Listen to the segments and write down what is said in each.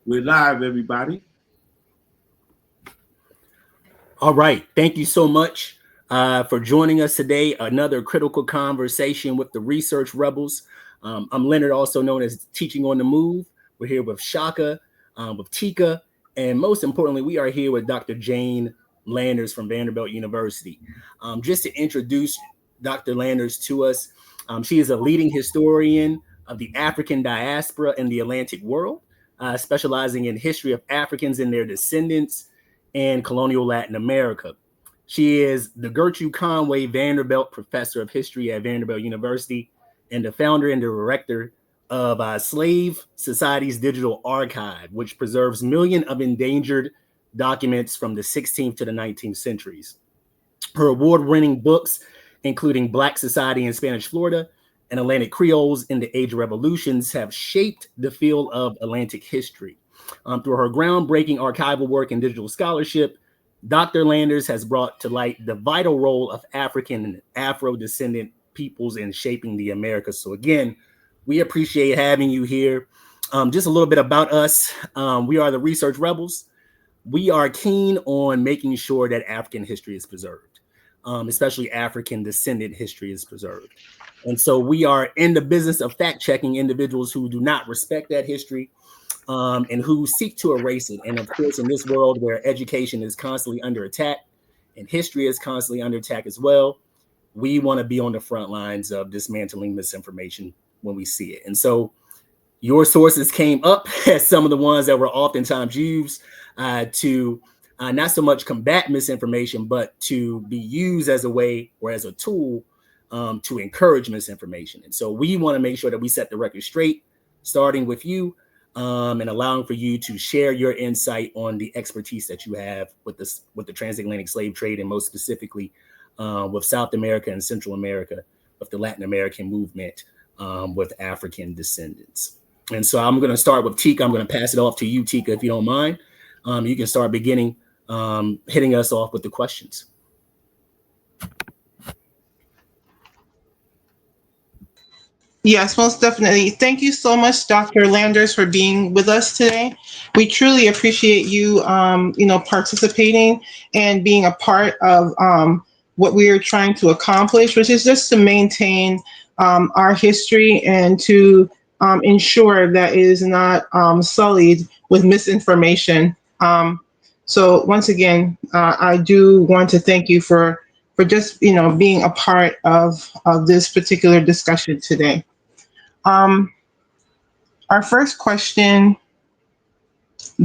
We're live, everybody. All right. Thank you so much for joining us today. Another critical conversation with the Research Rebels. I'm Leonard, also known as Teaching on the Move. We're here with Shaka, with Tika, and most importantly, we are here with Dr. Jane Landers from Vanderbilt University. Just to introduce Dr. Landers to us, she is a leading historian of the African diaspora in the Atlantic world, specializing in history of Africans and their descendants and colonial Latin America. She is the Gertrude Conway Vanderbilt Professor of History at Vanderbilt University and the founder and director of Slave Society's Digital Archive, which preserves millions of endangered documents from the 16th to the 19th centuries. Her award-winning books, including Black Society in Spanish Florida and Atlantic Creoles in the Age of Revolutions, have shaped the field of Atlantic history. Through her groundbreaking archival work and digital scholarship, Dr. Landers has brought to light the vital role of African and Afro-descendant peoples in shaping the Americas. So again, we appreciate having you here. Just a little bit about us. We are the Research Rebels. We are keen on making sure that African history is preserved, especially African descendant history is preserved. And so we are in the business of fact-checking individuals who do not respect that history, and who seek to erase it. And of course, in this world where education is constantly under attack and history is constantly under attack as well, we want to be on the front lines of dismantling misinformation when we see it. And so your sources came up as some of the ones that were oftentimes used to not so much combat misinformation, but to be used as a way or as a tool to encourage misinformation. And so we want to make sure that we set the record straight, starting with you, and allowing for you to share your insight on the expertise that you have with the transatlantic slave trade, and most specifically with South America and Central America, with the Latin American movement, with African descendants. And so I'm going to start with Tika. I'm going to pass it off to you, Tika, if you don't mind. You can start beginning hitting us off with the questions. Yes, most definitely. Thank you so much, Dr. Landers, for being with us today. We truly appreciate you, participating and being a part of what we are trying to accomplish, which is just to maintain our history and to ensure that it is not sullied with misinformation. So once again, I do want to thank you for just being a part of this particular discussion today. Um, our first question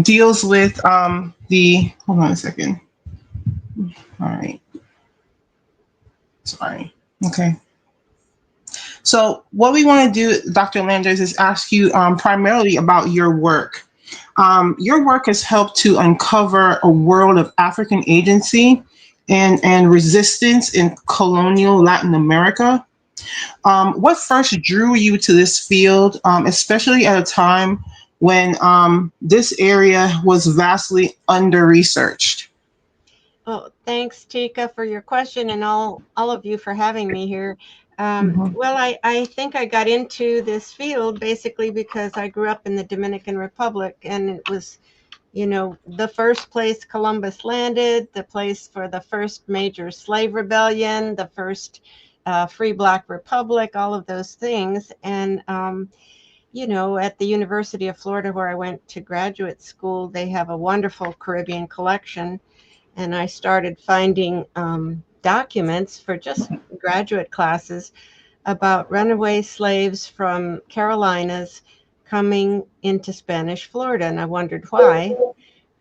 deals with the. Hold on a second. All right. Sorry. Okay. So, what we want to do, Dr. Landers, is ask you primarily about your work. Your work has helped to uncover a world of African agency and resistance in colonial Latin America. What first drew you to this field, especially at a time when this area was vastly under researched? Oh, thanks, Tika, for your question, and all of you for having me here. Mhm. Well, I think I got into this field basically because I grew up in the Dominican Republic, and it was, the first place Columbus landed, the place for the first major slave rebellion, the first free black republic, all of those things. And, at the University of Florida, where I went to graduate school, they have a wonderful Caribbean collection. And I started finding documents for just graduate classes about runaway slaves from Carolinas coming into Spanish Florida. And I wondered why.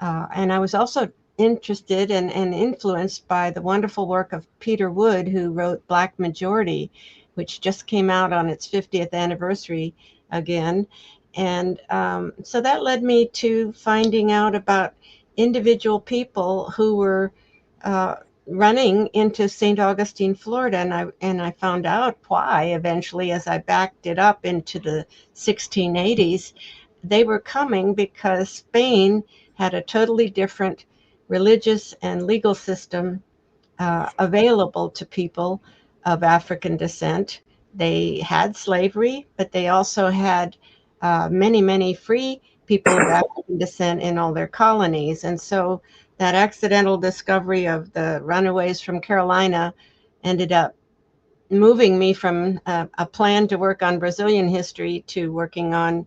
And I was also interested and influenced by the wonderful work of Peter Wood, who wrote Black Majority, which just came out on its 50th anniversary again. And so that led me to finding out about individual people who were running into St. Augustine, Florida, and I found out why eventually as I backed it up into the 1680s. They were coming because Spain had a totally different religious and legal system available to people of African descent. They had slavery, but they also had many, many free people of African descent in all their colonies. And so that accidental discovery of the runaways from Carolina ended up moving me from a plan to work on Brazilian history to working on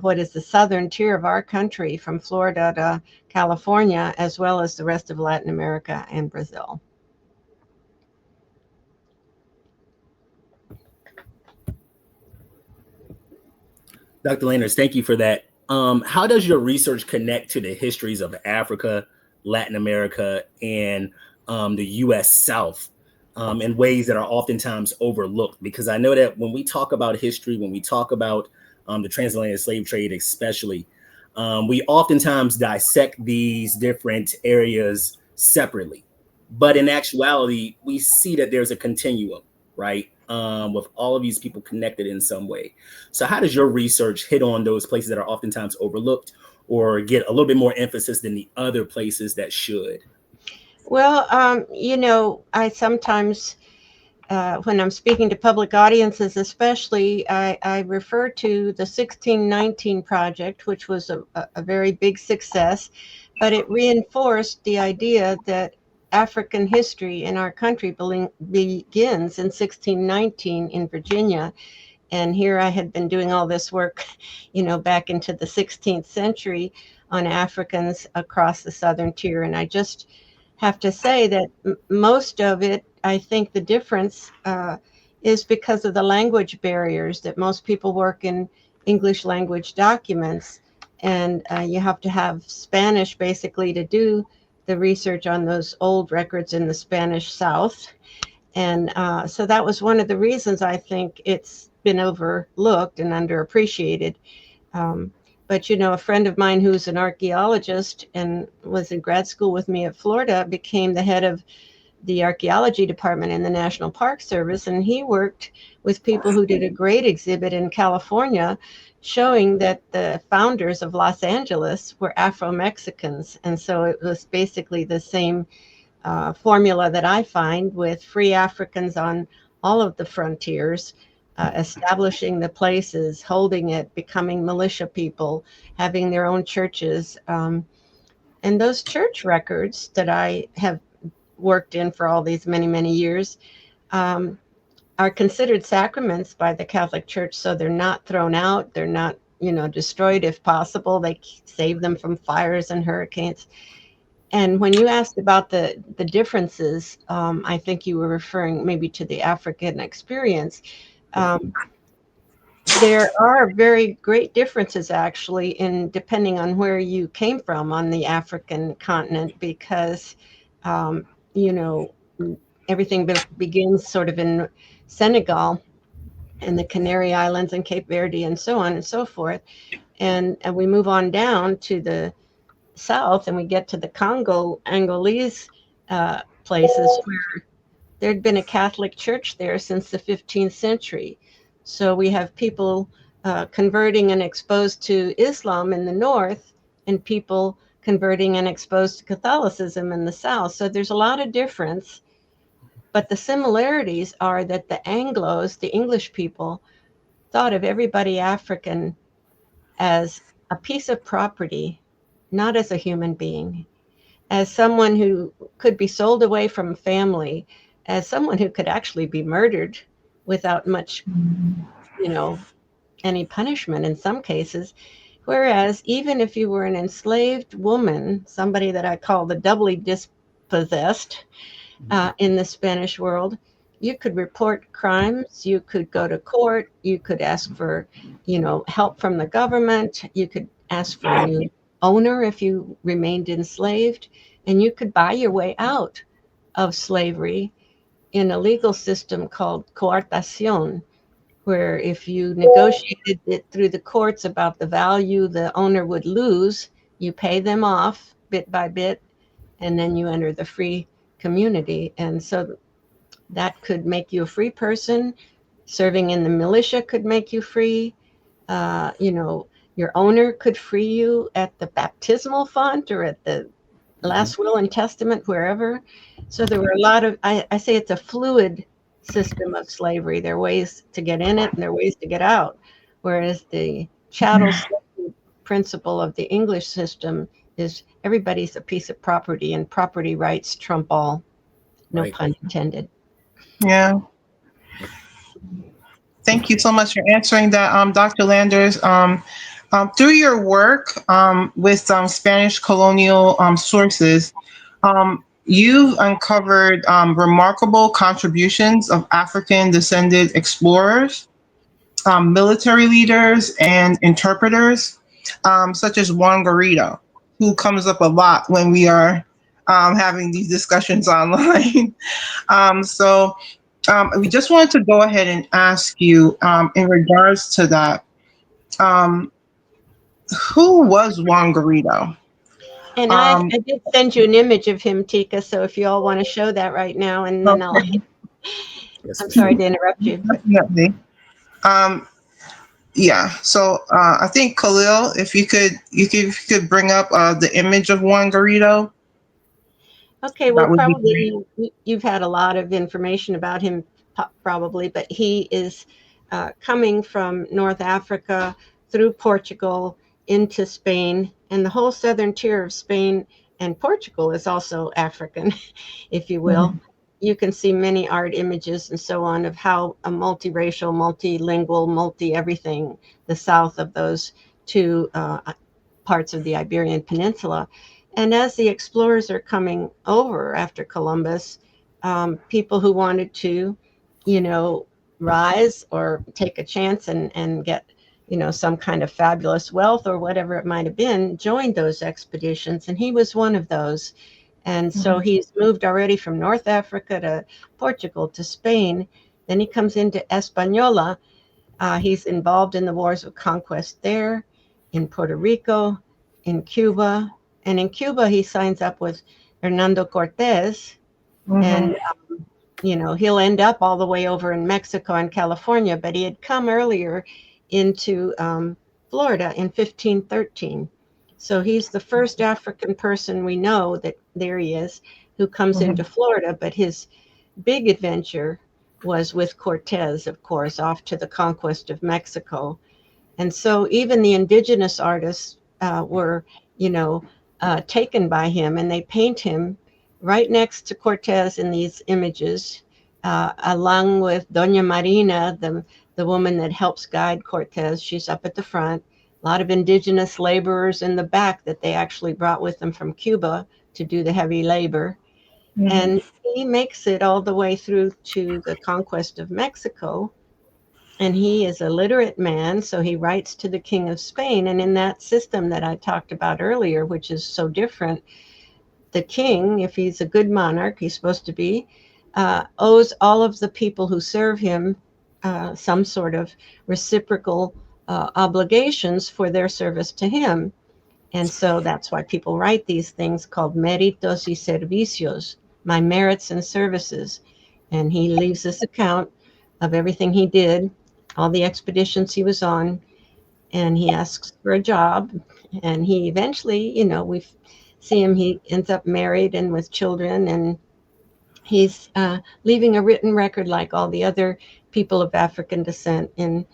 what is the southern tier of our country, from Florida to California, as well as the rest of Latin America and Brazil. Dr. Landers, thank you for that. How does your research connect to the histories of Africa, Latin America, and the U.S. South in ways that are oftentimes overlooked? Because I know that when we talk about history, when we talk about the transatlantic slave trade especially, we oftentimes dissect these different areas separately. But in actuality, we see that there's a continuum, right? With all of these people connected in some way. So how does your research hit on those places that are oftentimes overlooked or get a little bit more emphasis than the other places that should? Well, I sometimes, when I'm speaking to public audiences, especially, I refer to the 1619 project, which was a very big success, but it reinforced the idea that African history in our country begins in 1619 in Virginia. And here I had been doing all this work, back into the 16th century on Africans across the southern tier. And I just have to say that most of it, I think the difference is because of the language barriers, that most people work in English language documents. And you have to have Spanish basically to do the research on those old records in the Spanish South. And so that was one of the reasons I think it's been overlooked and underappreciated. But a friend of mine who's an archaeologist and was in grad school with me at Florida became the head of the archaeology department in the National Park Service, and he worked with people who did a great exhibit in California showing that the founders of Los Angeles were Afro-Mexicans. And so it was basically the same formula that I find with free Africans on all of the frontiers, establishing the places, holding it, becoming militia people, having their own churches. And those church records that I have worked in for all these many, many years are considered sacraments by the Catholic Church. So they're not thrown out. They're not, destroyed if possible. They save them from fires and hurricanes. And when you asked about the differences, I think you were referring maybe to the African experience. There are very great differences actually in depending on where you came from on the African continent, because you know everything begins sort of in Senegal and the Canary Islands and Cape Verde and so on and so forth, and we move on down to the south and we get to the Congo Angolese places where there'd been a Catholic church there since the 15th century. So we have people converting and exposed to Islam in the north, and people converting and exposed to Catholicism in the south. So there's a lot of difference. But the similarities are that the Anglos, the English people, thought of everybody African as a piece of property, not as a human being, as someone who could be sold away from family, as someone who could actually be murdered without much, you know, any punishment in some cases. Whereas even if you were an enslaved woman, somebody that I call the doubly dispossessed in the Spanish world, you could report crimes, you could go to court, you could ask for, help from the government, you could ask for a new owner if you remained enslaved, and you could buy your way out of slavery in a legal system called coartación, where if you negotiated it through the courts about the value the owner would lose, you pay them off bit by bit, and then you enter the free community. And so that could make you a free person. Serving in the militia could make you free. Your owner could free you at the baptismal font or at the last will and testament, wherever. So there were a lot of, I say it's a fluid system of slavery. There are ways to get in it and there are ways to get out. Whereas the chattel principle of the English system is everybody's a piece of property, and property rights trump all. No Right. pun intended. Yeah. Thank you so much for answering that, Dr. Landers. Through your work with Spanish colonial sources, you've uncovered remarkable contributions of African descended explorers, military leaders, and interpreters, such as Juan Garrido, who comes up a lot when we are having these discussions online. So we just wanted to go ahead and ask you, in regards to that, um, who was Juan Garrido? And Um, I did send you an image of him, Tika. So if you all want to show that right now, and then I'll. okay, Yes, I'm for sorry sure. to interrupt you. definitely. Um, yeah. So I think Khalil, if you could bring up the image of Juan Garrido, Okay, well, that would be probably great. you've had a lot of information about him, probably, but he is coming from North Africa through Portugal into Spain, and the whole southern tier of Spain and Portugal is also African, if you will. Mhm, You can see many art images and so on of how a multiracial, multilingual, multi everything, the south of those two parts of the Iberian Peninsula. And as the explorers are coming over after Columbus, people who wanted to, you know, rise or take a chance and get, some kind of fabulous wealth or whatever it might have been, joined those expeditions. And he was one of those. And so mhm, he's moved already from North Africa to Portugal to Spain. Then he comes into Española. He's involved in the wars of conquest there, in Puerto Rico, in Cuba. And in Cuba, he signs up with Hernando Cortez. And, mhm, he'll end up all the way over in Mexico and California, but he had come earlier into Florida in 1513. So he's the first African person we know that there he is who comes into mhm, Florida, but his big adventure was with Cortez, of course, off to the conquest of Mexico. And so even the indigenous artists were, you know, taken by him, and they paint him right next to Cortez in these images, along with Doña Marina, the woman that helps guide Cortez. She's up at the front. A lot of indigenous laborers in the back that they actually brought with them from Cuba to do the heavy labor. mhm, And he makes it all the way through to the conquest of Mexico. And he is a literate man, so he writes to the King of Spain. And in that system that I talked about earlier, which is so different, the king, if he's a good monarch, he's supposed to be, owes all of the people who serve him some sort of reciprocal obligations for their service to him. And so that's why people write these things called méritos y servicios, my merits and services. And he leaves this account of everything he did, all the expeditions he was on, and he asks for a job. And he eventually, we see him, he ends up married and with children, and he's leaving a written record like all the other people of African descent in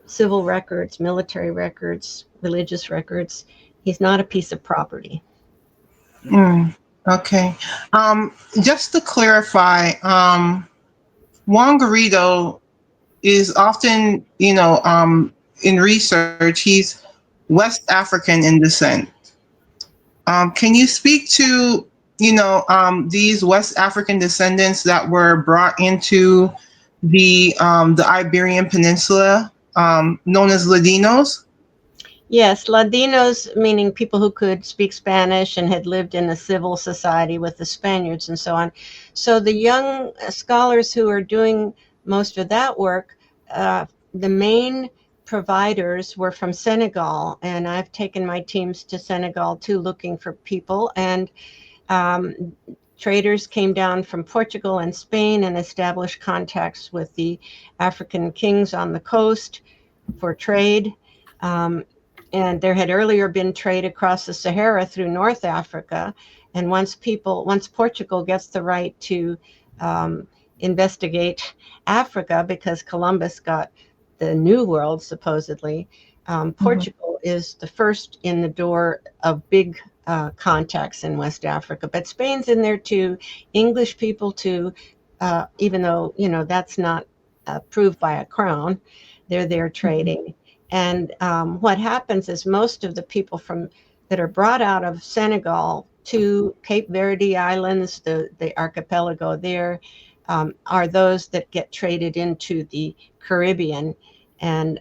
civil records, military records, religious records. He's not a piece of property. mm. Okay. Just to clarify, Juan Garrido is often, in research, he's West African in descent. Can you speak to, these West African descendants that were brought into the Iberian Peninsula, known as Ladinos? Yes, Ladinos, meaning people who could speak Spanish and had lived in a civil society with the Spaniards and so on. So the young scholars who are doing most of that work, the main providers were from Senegal, and I've taken my teams to Senegal too, looking for people. And um, traders came down from Portugal and Spain and established contacts with the African kings on the coast for trade. Um, and there had earlier been trade across the Sahara through North Africa. And once Portugal gets the right to investigate Africa, because Columbus got the New World supposedly, Portugal is the first in the door of big contacts in West Africa, but Spain's in there too. English people too, even though that's not approved by a crown. They're there trading, and what happens is most of the people that are brought out of Senegal to Cape Verde Islands, the archipelago there, are those that get traded into the Caribbean, and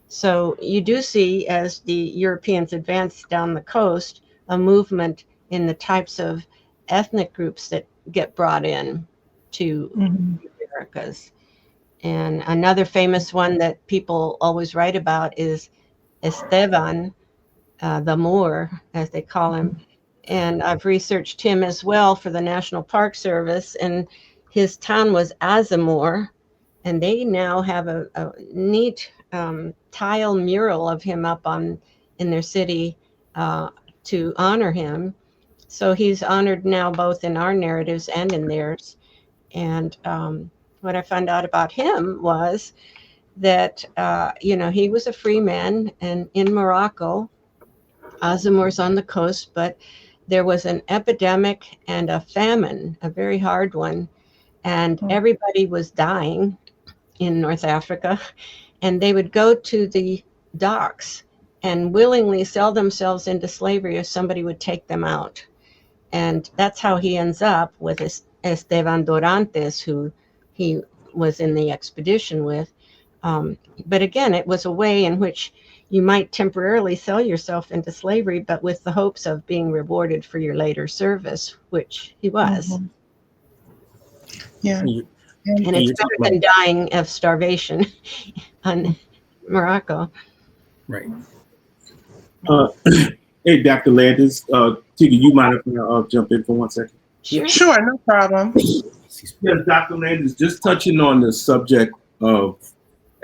so you do see, as the Europeans advance down the coast, a movement in the types of ethnic groups that get brought in to the Americas. And another famous one that people always write about is Esteban, the Moor, as they call him. And I've researched him as well for the National Park Service. And his town was Azamor, and they now have a neat tile mural of him up in their city to honor him. So he's honored now both in our narratives and in theirs. And what I found out about him was that he was a free man, and in Morocco, Azamor's on the coast, but there was an epidemic and a famine, a very hard one, and everybody was dying in North Africa, and they would go to the docks and willingly sell themselves into slavery if somebody would take them out. And that's how he ends up with Esteban Dorantes, who he was in the expedition with. But again, it was a way in which you might temporarily sell yourself into slavery, but with the hopes of being rewarded for your later service, which he was. Yeah. And it's better than dying of starvation on Morocco. Right. Hey, Dr. Landers, Tika, you mind if I jump in for 1 second? Sure, no problem. Yes, Dr. Landers, just touching on the subject of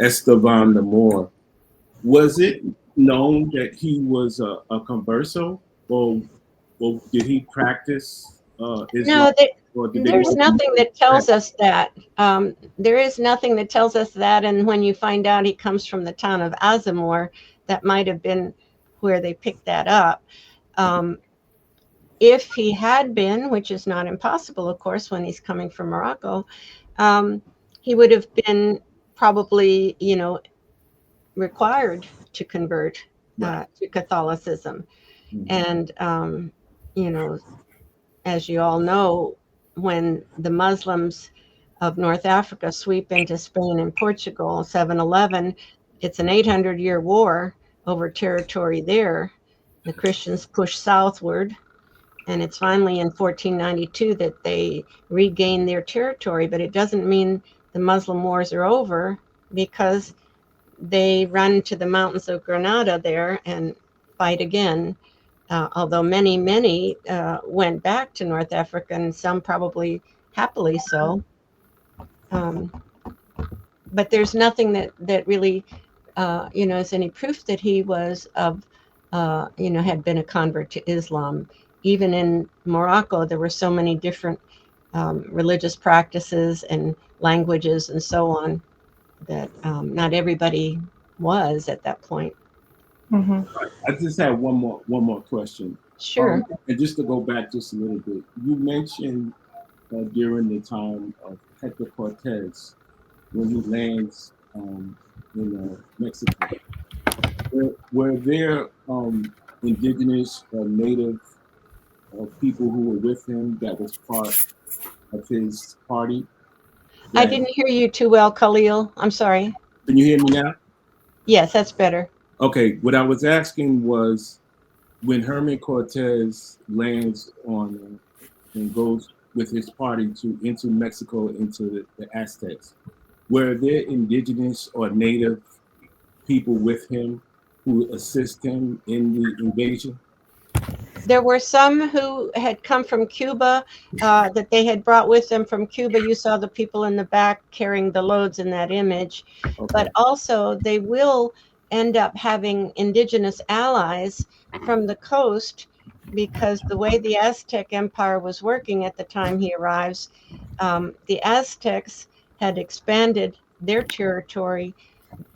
Esteban the Moor, was it known that he was a converso, or did he practice Islam? No, there's nothing that tells us that. There is nothing that tells us that, and when you find out he comes from the town of Azamor, that might have been where they picked that up. If he had been, which is not impossible, of course, when he's coming from Morocco, he would have been probably, required to convert to Catholicism. And, as you all know, when the Muslims of North Africa sweep into Spain and Portugal, 711, it's an 800-year war over territory there. The Christians push southward, and it's finally in 1492 that they regain their territory. But it doesn't mean the Muslim wars are over, because they run to the mountains of Granada there and fight again. Although many went back to North Africa, and some probably happily so. But there's nothing that really, is any proof that he was had been a convert to Islam. Even in Morocco, there were so many different religious practices and languages and so on that not everybody was at that point. I just have one more question. Sure. And just to go back just a little bit, you mentioned during the time of Hector Cortez, when he lands in Mexico, were there indigenous or native people who were with him that was part of his party? I didn't hear you too well, Khalil. I'm sorry. Can you hear me now? Yes, that's better. Okay, what I was asking was, when Herman Cortez lands on and goes with his party into Mexico, into the Aztecs, were there indigenous or native people with him who assist him in the invasion? There were some who had come from Cuba that they had brought with them from Cuba. You saw the people in the back carrying the loads in that image. Okay. But also they will end up having indigenous allies from the coast, because the way the Aztec Empire was working at the time he arrives, the Aztecs had expanded their territory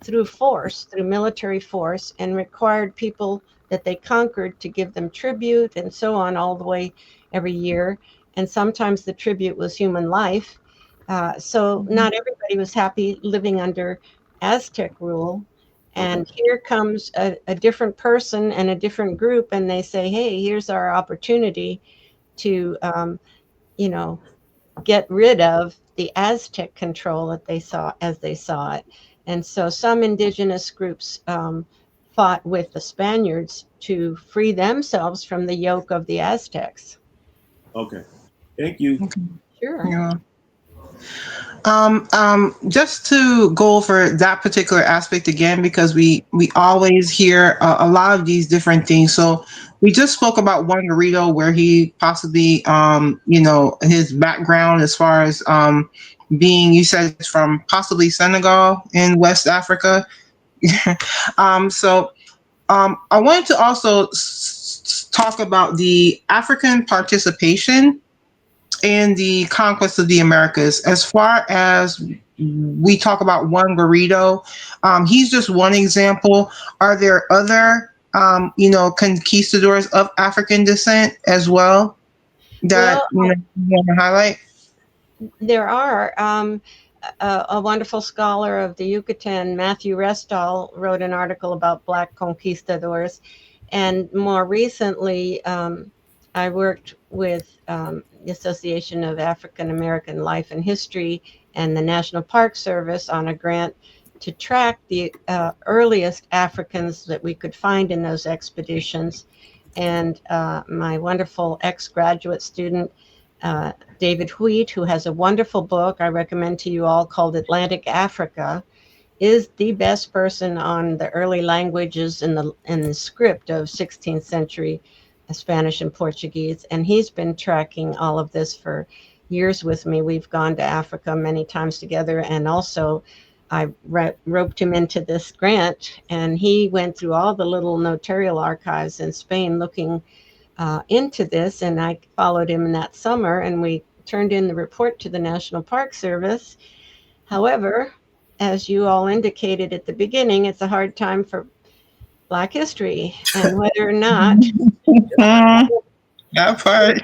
through force, through military force, and required people that they conquered to give them tribute and so on all the way every year. And sometimes the tribute was human life. So not everybody was happy living under Aztec rule. Okay. And here comes a different person and a different group, and they say, hey, here's our opportunity to, you know, get rid of the Aztec control that they saw as they saw it. And so some indigenous groups fought with the Spaniards to free themselves from the yoke of the Aztecs. Okay. Thank you. Okay. Sure. Yeah. Just to go over that particular aspect again, because we always hear a lot of these different things. So we just spoke about one burrito where he possibly, his background as far as being, you said it's from possibly Senegal in West Africa. So I wanted to also talk about the African participation in the conquest of the Americas. As far as we talk about one burrito, he's just one example. Are there other, conquistadors of African descent as well that Well, you want to highlight? there are. A wonderful scholar of the Yucatan, Matthew Restall, wrote an article about Black conquistadors. And more recently, I worked with the Association of African American Life and History and the National Park Service on a grant to track the earliest Africans that we could find in those expeditions. And my wonderful ex graduate student, uh, David Wheat, who has a wonderful book I recommend to you all called Atlantic Africa, is the best person on the early languages in the script of 16th century Spanish and Portuguese. And he's been tracking all of this for years with me. We've gone to Africa many times together. And also, I roped him into this grant, and he went through all the little notarial archives in Spain looking into this. And I followed him in that summer, and we turned in the report to the National Park Service. However, as you all indicated at the beginning, it's a hard time for Black history, and Mhm. That part.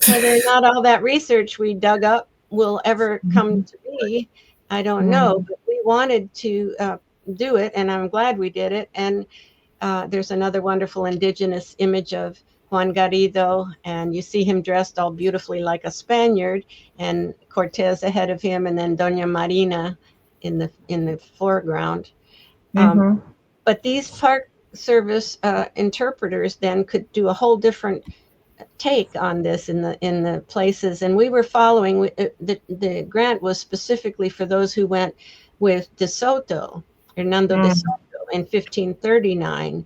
whether or not all that research we dug up will ever come to be, I don't know. Mhm. But we wanted to do it, and I'm glad we did it. And there's another wonderful indigenous image of Juan Garrido, and you see him dressed all beautifully like a Spaniard, and Cortez ahead of him, and then Doña Marina in the foreground. Um, Mhm. but these Park Service interpreters then could do a whole different take on this in the places, and we were following. The grant was specifically for those who went with De Soto, Hernando de Mhm. Soto, in 1539.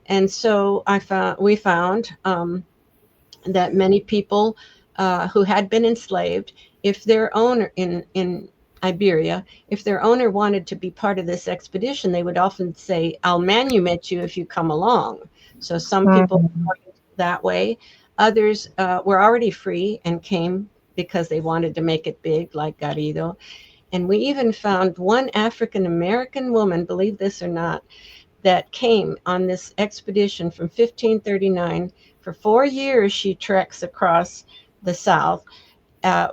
And so we found that many people who had been enslaved, if their owner in Iberia, if their owner wanted to be part of this expedition, they would often say, "I'll manumit you if you come along." So some people Mhm. went that way. Others were already free and came because they wanted to make it big, like Garrido. And we even found one African American woman, believe this or not, that came on this expedition from 1539. For 4 years, she treks across the South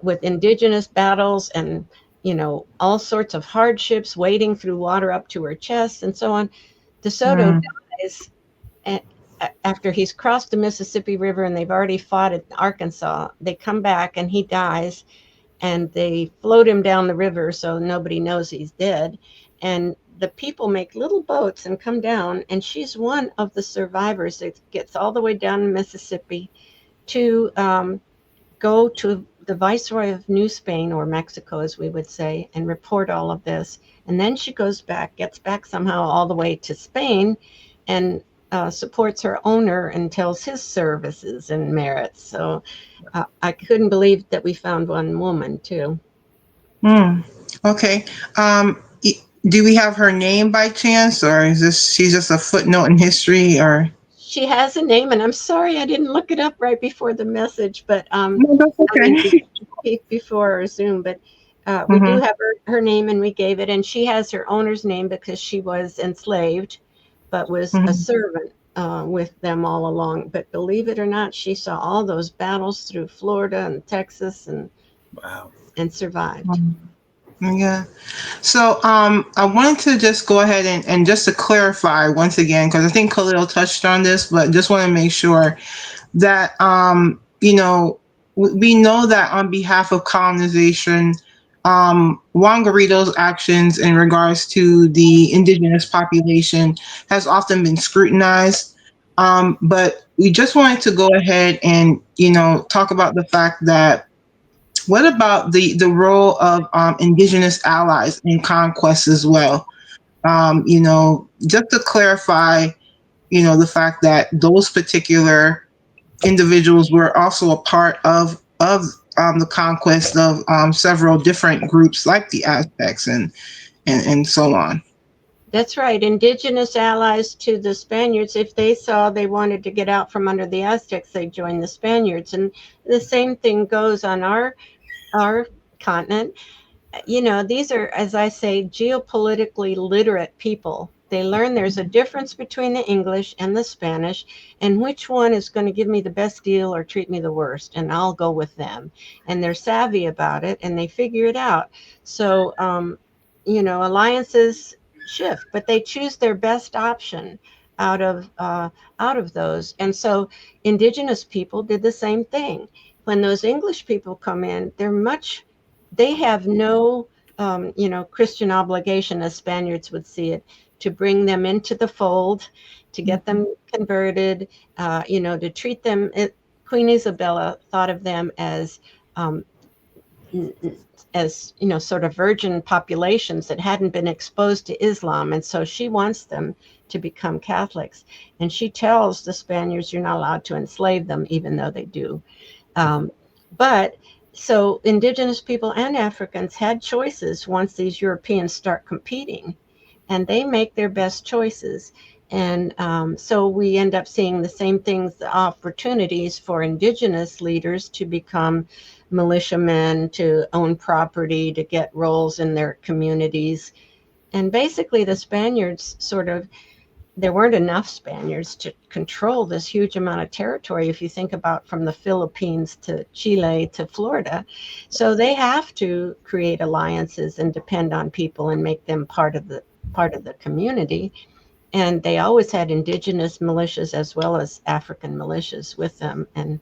with indigenous battles and, all sorts of hardships, wading through water up to her chest and so on. De Soto Mhm. dies after he's crossed the Mississippi River, and they've already fought at Arkansas. They come back and he dies, and they float him down the river so nobody knows he's dead. And the people make little boats and come down, and she's one of the survivors that gets all the way down the Mississippi to go to the Viceroy of New Spain, or Mexico, as we would say, and report all of this. And then she goes back, gets back somehow all the way to Spain, and supports her owner and tells his services and merits. So I couldn't believe that we found one woman, too. Mm. Okay. Do we have her name by chance, or is this she's just a footnote in history, or? She has a name, and I'm sorry I didn't look it up right before the message, but No, that's I mean, okay. before our Zoom, but We do Mm-hmm. have her name, and we gave it, and she has her owner's name because she was enslaved, but was a Mm-hmm. servant with them all along. But believe it or not, she saw all those battles through Florida and Texas, Wow. and survived. Yeah. So I wanted to just go ahead and just to clarify once again, because I think Khalil touched on this, but just want to make sure that we know that on behalf of colonization, Wangarito's actions in regards to the indigenous population has often been scrutinized. But we just wanted to go ahead and talk about the fact that what about the role of indigenous allies in conquest as well? Just to clarify, the fact that those particular individuals were also a part of the conquest of several different groups like the Aztecs and so on. That's right. Indigenous allies to the Spaniards, if they saw they wanted to get out from under the Aztecs, they joined the Spaniards. And the same thing goes on our continent. These are, as I say, geopolitically literate people. They learn there's a difference between the English and the Spanish, and which one is going to give me the best deal or treat me the worst, and I'll go with them. And they're savvy about it, and they figure it out. So, alliances shift, but they choose their best option out of uh, out of those. And so, indigenous people did the same thing. When those English people come in, they have no Christian obligation, as Spaniards would see it, to bring them into the fold, to get them converted, to treat them. Queen Isabella thought of them um, sort of virgin populations that hadn't been exposed to Islam, and so she wants them to become Catholics. And she tells the Spaniards, "You're not allowed to enslave them," even though they do. Um, but so indigenous people and Africans had choices once these Europeans start competing, and they make their best choices. And so we end up seeing the same things, the opportunities for indigenous leaders to become militiamen, to own property, to get roles in their communities. And basically, the Spaniards there weren't enough Spaniards to control this huge amount of territory, if you think about from the Philippines to Chile to Florida. So they have to create alliances and depend on people and make them part of the community. And they always had indigenous militias as well as African militias with them. And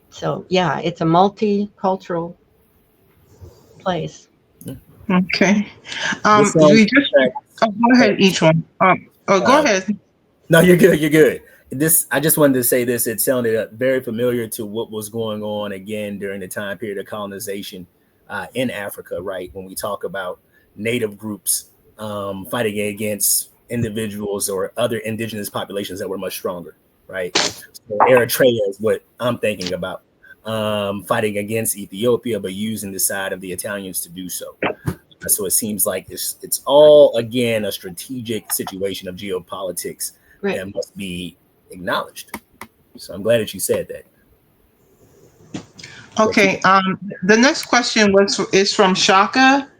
so, yeah, it's a multicultural place. Okay. This We sounds just go ahead, each one. Go uh, ahead. no, you're good. You're good. This I just wanted to say this. It sounded very familiar to what was going on again during the time period of colonization in Africa, right? When we talk about native groups fighting against individuals or other indigenous populations that were much stronger, right? So Eritrea is what I'm thinking about, fighting against Ethiopia, but using the side of the Italians to do so. So it seems like it's all again a strategic situation of geopolitics Right. that must be acknowledged. So I'm glad that you said that. Yeah, keep Okay. The next question is from Shaka.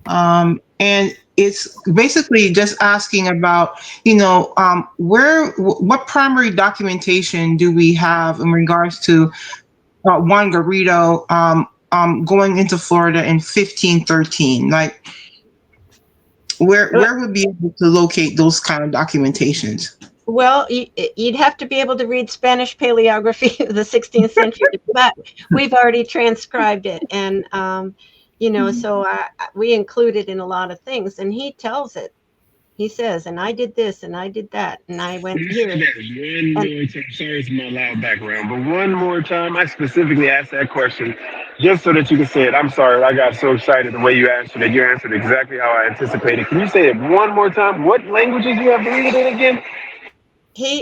And it's basically just asking about, what primary documentation do we have in regards to Juan Garrido going into Florida in 1513? Like, where would be able to locate those kind of documentations? Well, you'd have to be able to read Spanish paleography of the 16th century, but we've already transcribed it. And, so we include it in a lot of things. And he tells it. He says, and I did this and I did that. And I Can went you say here. that one And more time? Sorry for my loud background, but one more time. I specifically asked that question just so that you can say it. I'm sorry, I got so excited the way you answered it. You answered exactly how I anticipated. Can you say it one more time? What languages you have to read it in again? he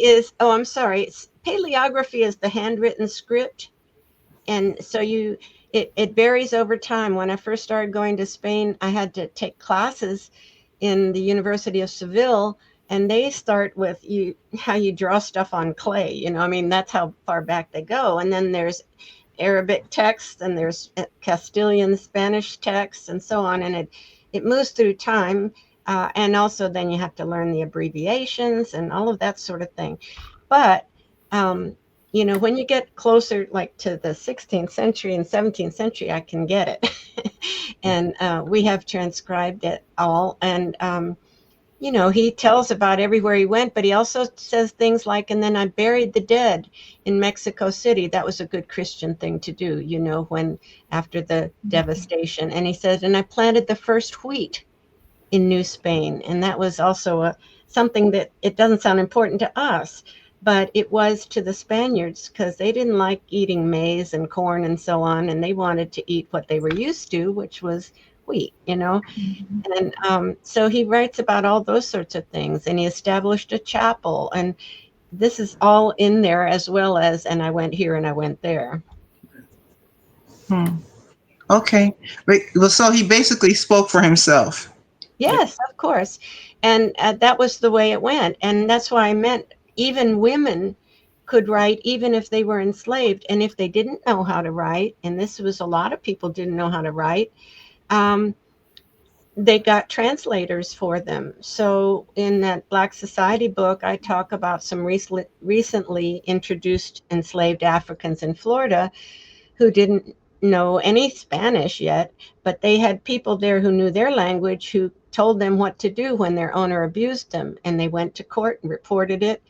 is, oh, I'm sorry. Paleography is the handwritten script. And so it varies over time. When I first started going to Spain, I had to take classes in the University of Seville, and they start with how you draw stuff on clay. I mean, that's how far back they go. And then there's Arabic texts, and there's Castilian Spanish texts, and so on. And it moves through time. And also, then you have to learn the abbreviations and all of that sort of thing. But when you get closer, like to the 16th century and 17th century, I can get it. And we have transcribed it all. And he tells about everywhere he went, but he also says things like, and then I buried the dead in Mexico City. That was a good Christian thing to do, when after the devastation. And he says, and I planted the first wheat in New Spain. And that was also something that it doesn't sound important to us, but it was to the Spaniards, because they didn't like eating maize and corn and so on. And they wanted to eat what they were used to, which was wheat, And so he writes about all those sorts of things, and he established a chapel. And this is all in there, as well as, and I went here and I went there. Okay. Well, so he basically spoke for himself. Yes, of course. And that was the way it went. And that's why I meant even women could write, even if they were enslaved. And if they didn't know how to write, and this was a lot of people didn't know how to write, they got translators for them. So in that Black Society book, I talk about some recently introduced enslaved Africans in Florida who didn't know any Spanish yet, but they had people there who knew their language, who told them what to do when their owner abused them. And they went to court and reported it.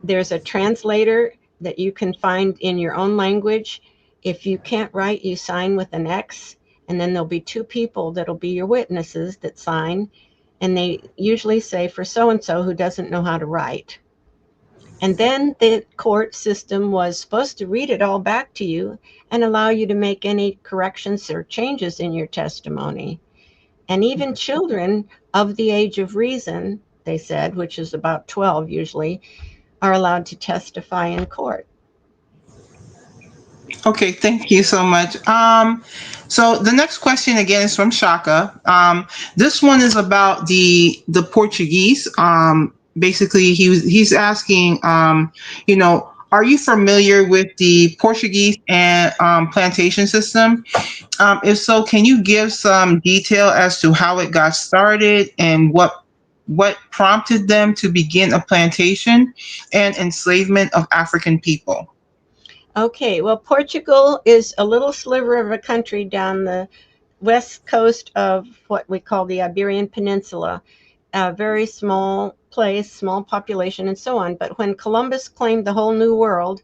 There's a translator that you can find in your own language. If you can't write, you sign with an X. And then there'll be two people that'll be your witnesses that sign. And they usually say, for so-and-so who doesn't know how to write. And then the court system was supposed to read it all back to you and allow you to make any corrections or changes in your testimony. And even children of the age of reason, they said, which is about 12 usually, are allowed to testify in court. Okay, thank you so much. So the next question again is from Shaka. This one is about the Portuguese. Basically, he's asking, are you familiar with the Portuguese and plantation system? If so, can you give some detail as to how it got started and what prompted them to begin a plantation and enslavement of African people? Okay, well, Portugal is a little sliver of a country down the west coast of what we call the Iberian Peninsula. A very small place, small population, and so on. But when Columbus claimed the whole New World,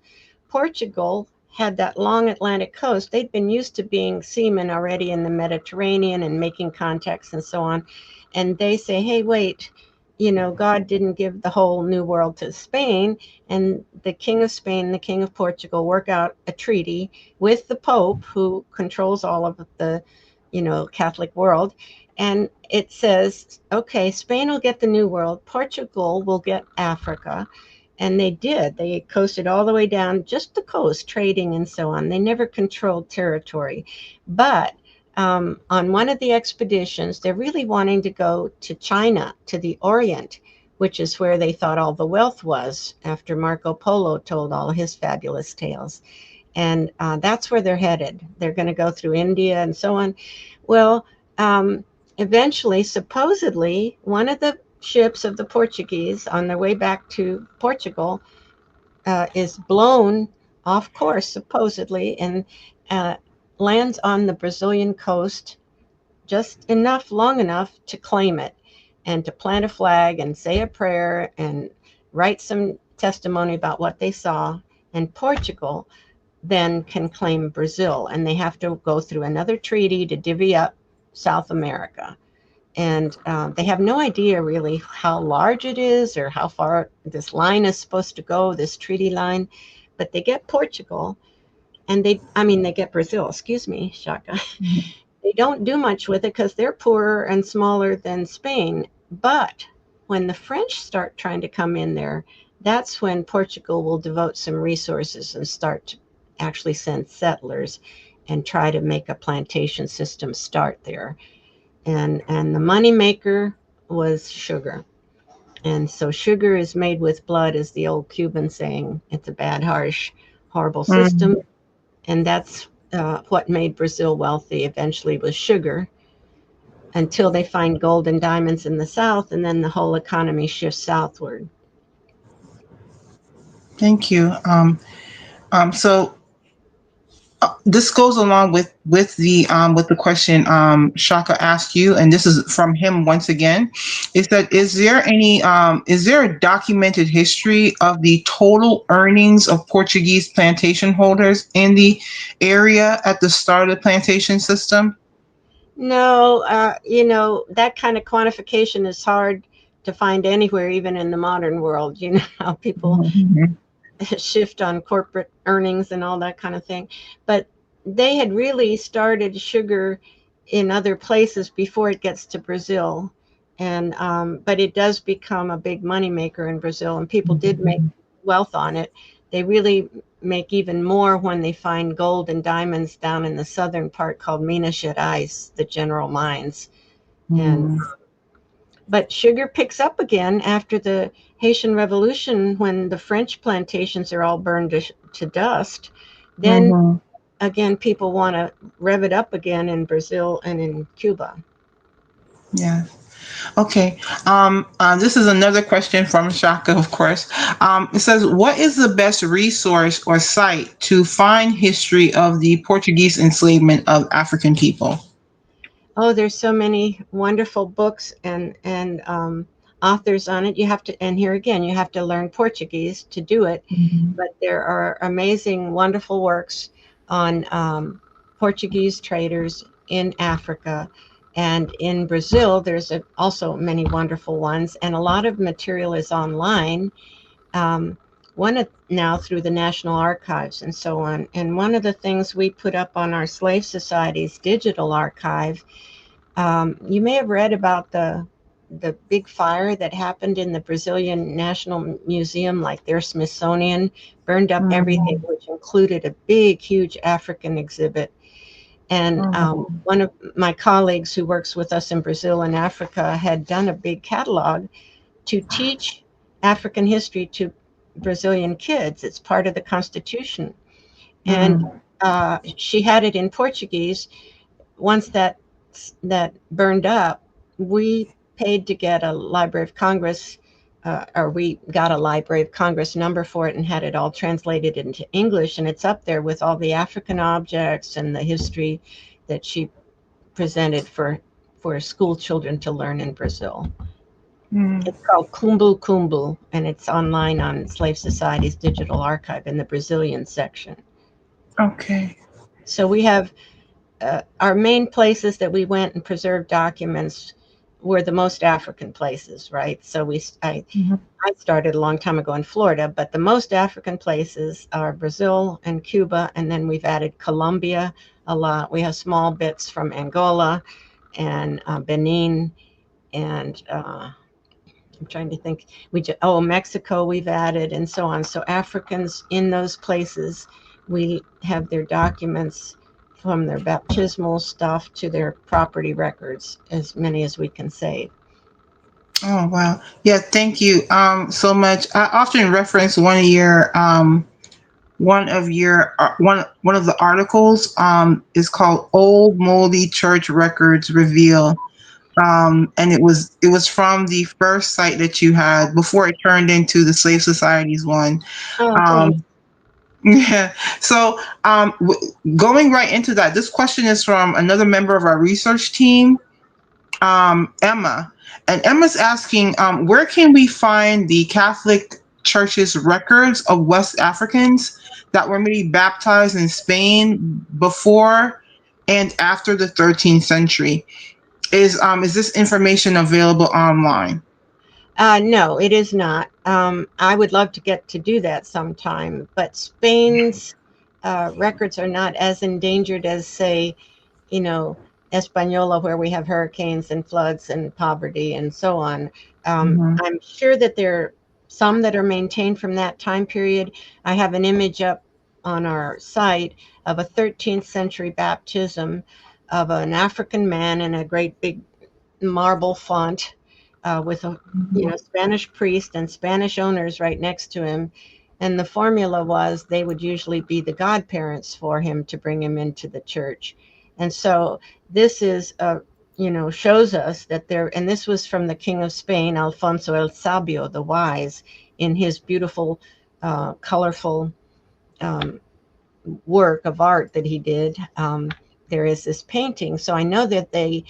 Portugal had that long Atlantic coast. They'd been used to being seamen already in the Mediterranean and making contacts and so on. And they say, hey, wait, God didn't give the whole New World to Spain. And the King of Spain, the King of Portugal, work out a treaty with the Pope, who controls all of the, Catholic world. And it says, okay, Spain will get the New World, Portugal will get Africa. And they did. They coasted all the way down, just the coast, trading and so on. They never controlled territory. But on one of the expeditions, they're really wanting to go to China, to the Orient, which is where they thought all the wealth was after Marco Polo told all his fabulous tales. And that's where they're headed. They're going to go through India and so on. Well, eventually, supposedly, one of the ships of the Portuguese on their way back to Portugal is blown off course, supposedly, and lands on the Brazilian coast just long enough to claim it and to plant a flag and say a prayer and write some testimony about what they saw. And Portugal then can claim Brazil, and they have to go through another treaty to divvy up South America. And they have no idea really how large it is or how far this line is supposed to go, this treaty line. But they get Portugal, and they get Brazil, excuse me, Shaka. They don't do much with it because they're poorer and smaller than Spain. But when the French start trying to come in there, that's when Portugal will devote some resources and start to actually send settlers and try to make a plantation system start there. And the money maker was sugar. And so sugar is made with blood, is the old Cuban saying. It's a bad, harsh, horrible system. and that's what made Brazil wealthy eventually was sugar, until they find gold and diamonds in the south, and then the whole economy shifts southward. Thank you. So this goes along with the question Shaka asked you, and this is from him once again. Is that is there a documented history of the total earnings of Portuguese plantation holders in the area at the start of the plantation system? No, that kind of quantification is hard to find anywhere, even in the modern world. You know how people Mhm. shift on corporate earnings and all that kind of thing. But they had really started sugar in other places before it gets to Brazil. And but it does become a big moneymaker in Brazil, and people did make wealth on it. They really make even more when they find gold and diamonds down in the southern part called Minas Gerais, the general mines. And Mhm. but sugar picks up again after the Haitian Revolution, when the French plantations are all burned to dust. Then Mhm. again, people want to rev it up again in Brazil and in Cuba. Yeah. Okay. This is another question from Shaka, of course. It says, "What is the best resource or site to find history of the Portuguese enslavement of African people?" Oh, there's so many wonderful books and authors on it. You have to, and here again, you have to learn Portuguese to do it. Mhm. But there are amazing, wonderful works on Portuguese traders in Africa. And in Brazil, there's also many wonderful ones, and a lot of material is online. Um, now through the National Archives and so on. And one of the things we put up on our Slave Society's digital archive, you may have read about the big fire that happened in the Brazilian National Museum, like their Smithsonian, burned up everything, Mhm. which included a big, huge African exhibit. And Mhm. one of my colleagues who works with us in Brazil and Africa had done a big catalog to teach African history to Brazilian kids. It's part of the Constitution. And Mhm. she had it in Portuguese. Once that burned up, we paid to get a Library of Congress, or we got a Library of Congress number for it and had it all translated into English. And it's up there with all the African objects and the history that she presented for school children to learn in Brazil. Mhm. It's called Kumbu Kumbu, and it's online on Slave Society's digital archive in the Brazilian section. Okay. So we have our main places that we went and preserved documents were the most African places, right? So Mhm. I started a long time ago in Florida, but the most African places are Brazil and Cuba, and then we've added Colombia a lot. We have small bits from Angola and Benin, and I'm trying to think. Mexico we've added, and so on. So Africans in those places, we have their documents from their baptismal stuff to their property records, as many as we can save. Oh wow. Yeah, thank you so much. I often reference one of the articles is called Old Moldy Church Records Reveal. And it was from the first site that you had before it turned into the Slave Societies one. Oh, thanks. Um yeah. So going right into that, this question is from another member of our research team, Emma. And Emma's asking, where can we find the Catholic Church's records of West Africans that were maybe baptized in Spain before and after the 13th century? Is this information available online? No, it is not. I would love to get to do that sometime, but Spain's records are not as endangered as, say, you know, Española, where we have hurricanes and floods and poverty and so on. Mhm. I'm sure that there are some that are maintained from that time period. I have an image up on our site of a 13th century baptism of an African man in a great big marble font with a Mhm. Spanish priest and Spanish owners right next to him. And the formula was they would usually be the godparents for him to bring him into the church. And so this is shows us that there, and this was from the King of Spain, Alfonso el Sabio, the wise, in his beautiful, colorful work of art that he did. There is this painting. So I know that they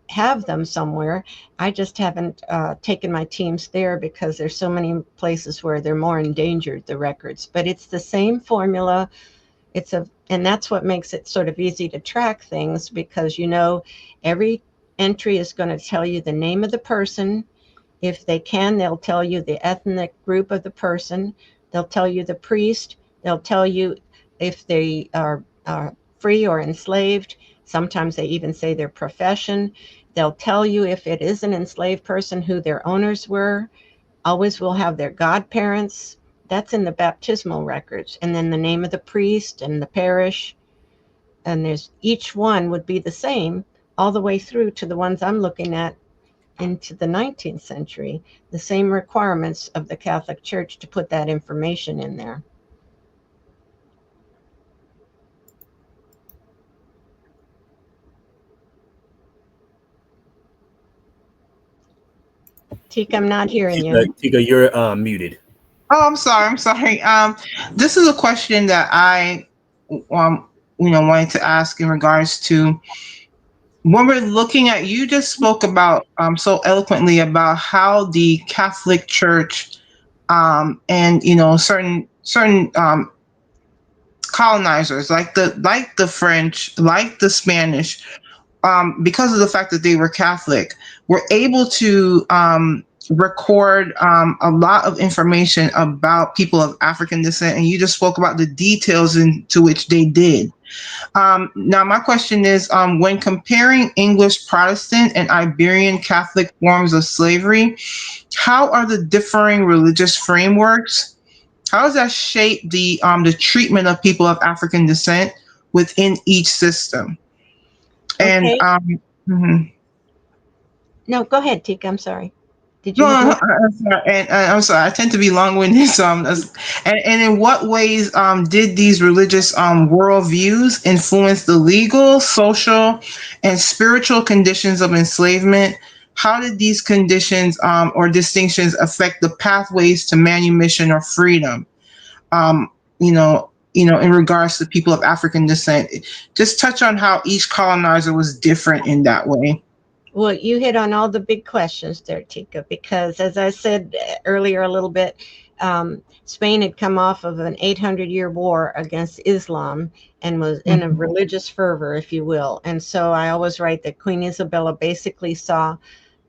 have them somewhere. I just haven't taken my teams there because there's so many places where they're more endangered, the records. But it's the same formula. And that's what makes it sort of easy to track things, because every entry is going to tell you the name of the person. If they can, they'll tell you the ethnic group of the person. They'll tell you the priest. They'll tell you if they are free or enslaved. Sometimes they even say their profession. They'll tell you if it is an enslaved person, who their owners were. Always will have their godparents. That's in the baptismal records. And then the name of the priest and the parish. And each one would be the same all the way through to the ones I'm looking at into the 19th century, the same requirements of the Catholic Church to put that information in there. Tika, I'm not hearing you. Tika, you're muted. Oh, I'm sorry. I'm sorry. This is a question that I, wanted to ask in regards to when we're looking at. You just spoke about so eloquently about how the Catholic Church, and certain colonizers like the French, like the Spanish, because of the fact that they were Catholic, were able to record a lot of information about people of African descent. And you just spoke about the details into which they did. Now, my question is, when comparing English Protestant and Iberian Catholic forms of slavery, how are the differing religious frameworks? How does that shape the treatment of people of African descent within each system? And Okay. No, go ahead, Tika. I'm sorry. Did you no, have no, no, more? I'm sorry. And I'm sorry, I tend to be long-winded. So, and in what ways did these religious worldviews influence the legal, social, and spiritual conditions of enslavement? How did these conditions or distinctions affect the pathways to manumission or freedom? Um, in regards to people of African descent, just touch on how each colonizer was different in that way. Well, you hit on all the big questions there, Tika, because as I said earlier a little bit, Spain had come off of an 800-year war against Islam and was in a Mhm. religious fervor, if you will. And so I always write that Queen Isabella basically saw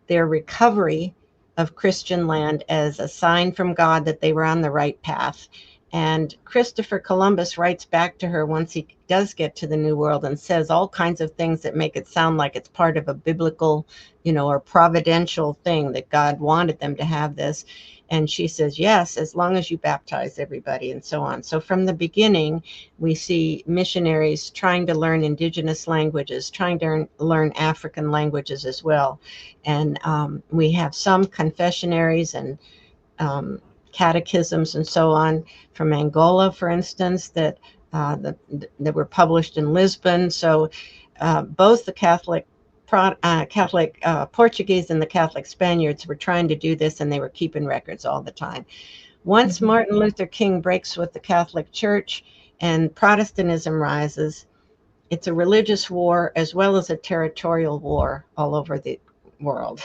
their recovery of Christian land as a sign from God that they were on the right path. And Christopher Columbus writes back to her once he does get to the New World and says all kinds of things that make it sound like it's part of a biblical, or providential thing that God wanted them to have this. And she says, yes, as long as you baptize everybody and so on. So from the beginning, we see missionaries trying to learn indigenous languages, trying to learn African languages as well. And we have some confessionaries and catechisms and so on from Angola, for instance, that were published in Lisbon. So both the Catholic Portuguese and the Catholic Spaniards were trying to do this, and they were keeping records all the time. Once Martin Luther King breaks with the Catholic Church and Protestantism rises, it's a religious war as well as a territorial war all over the world.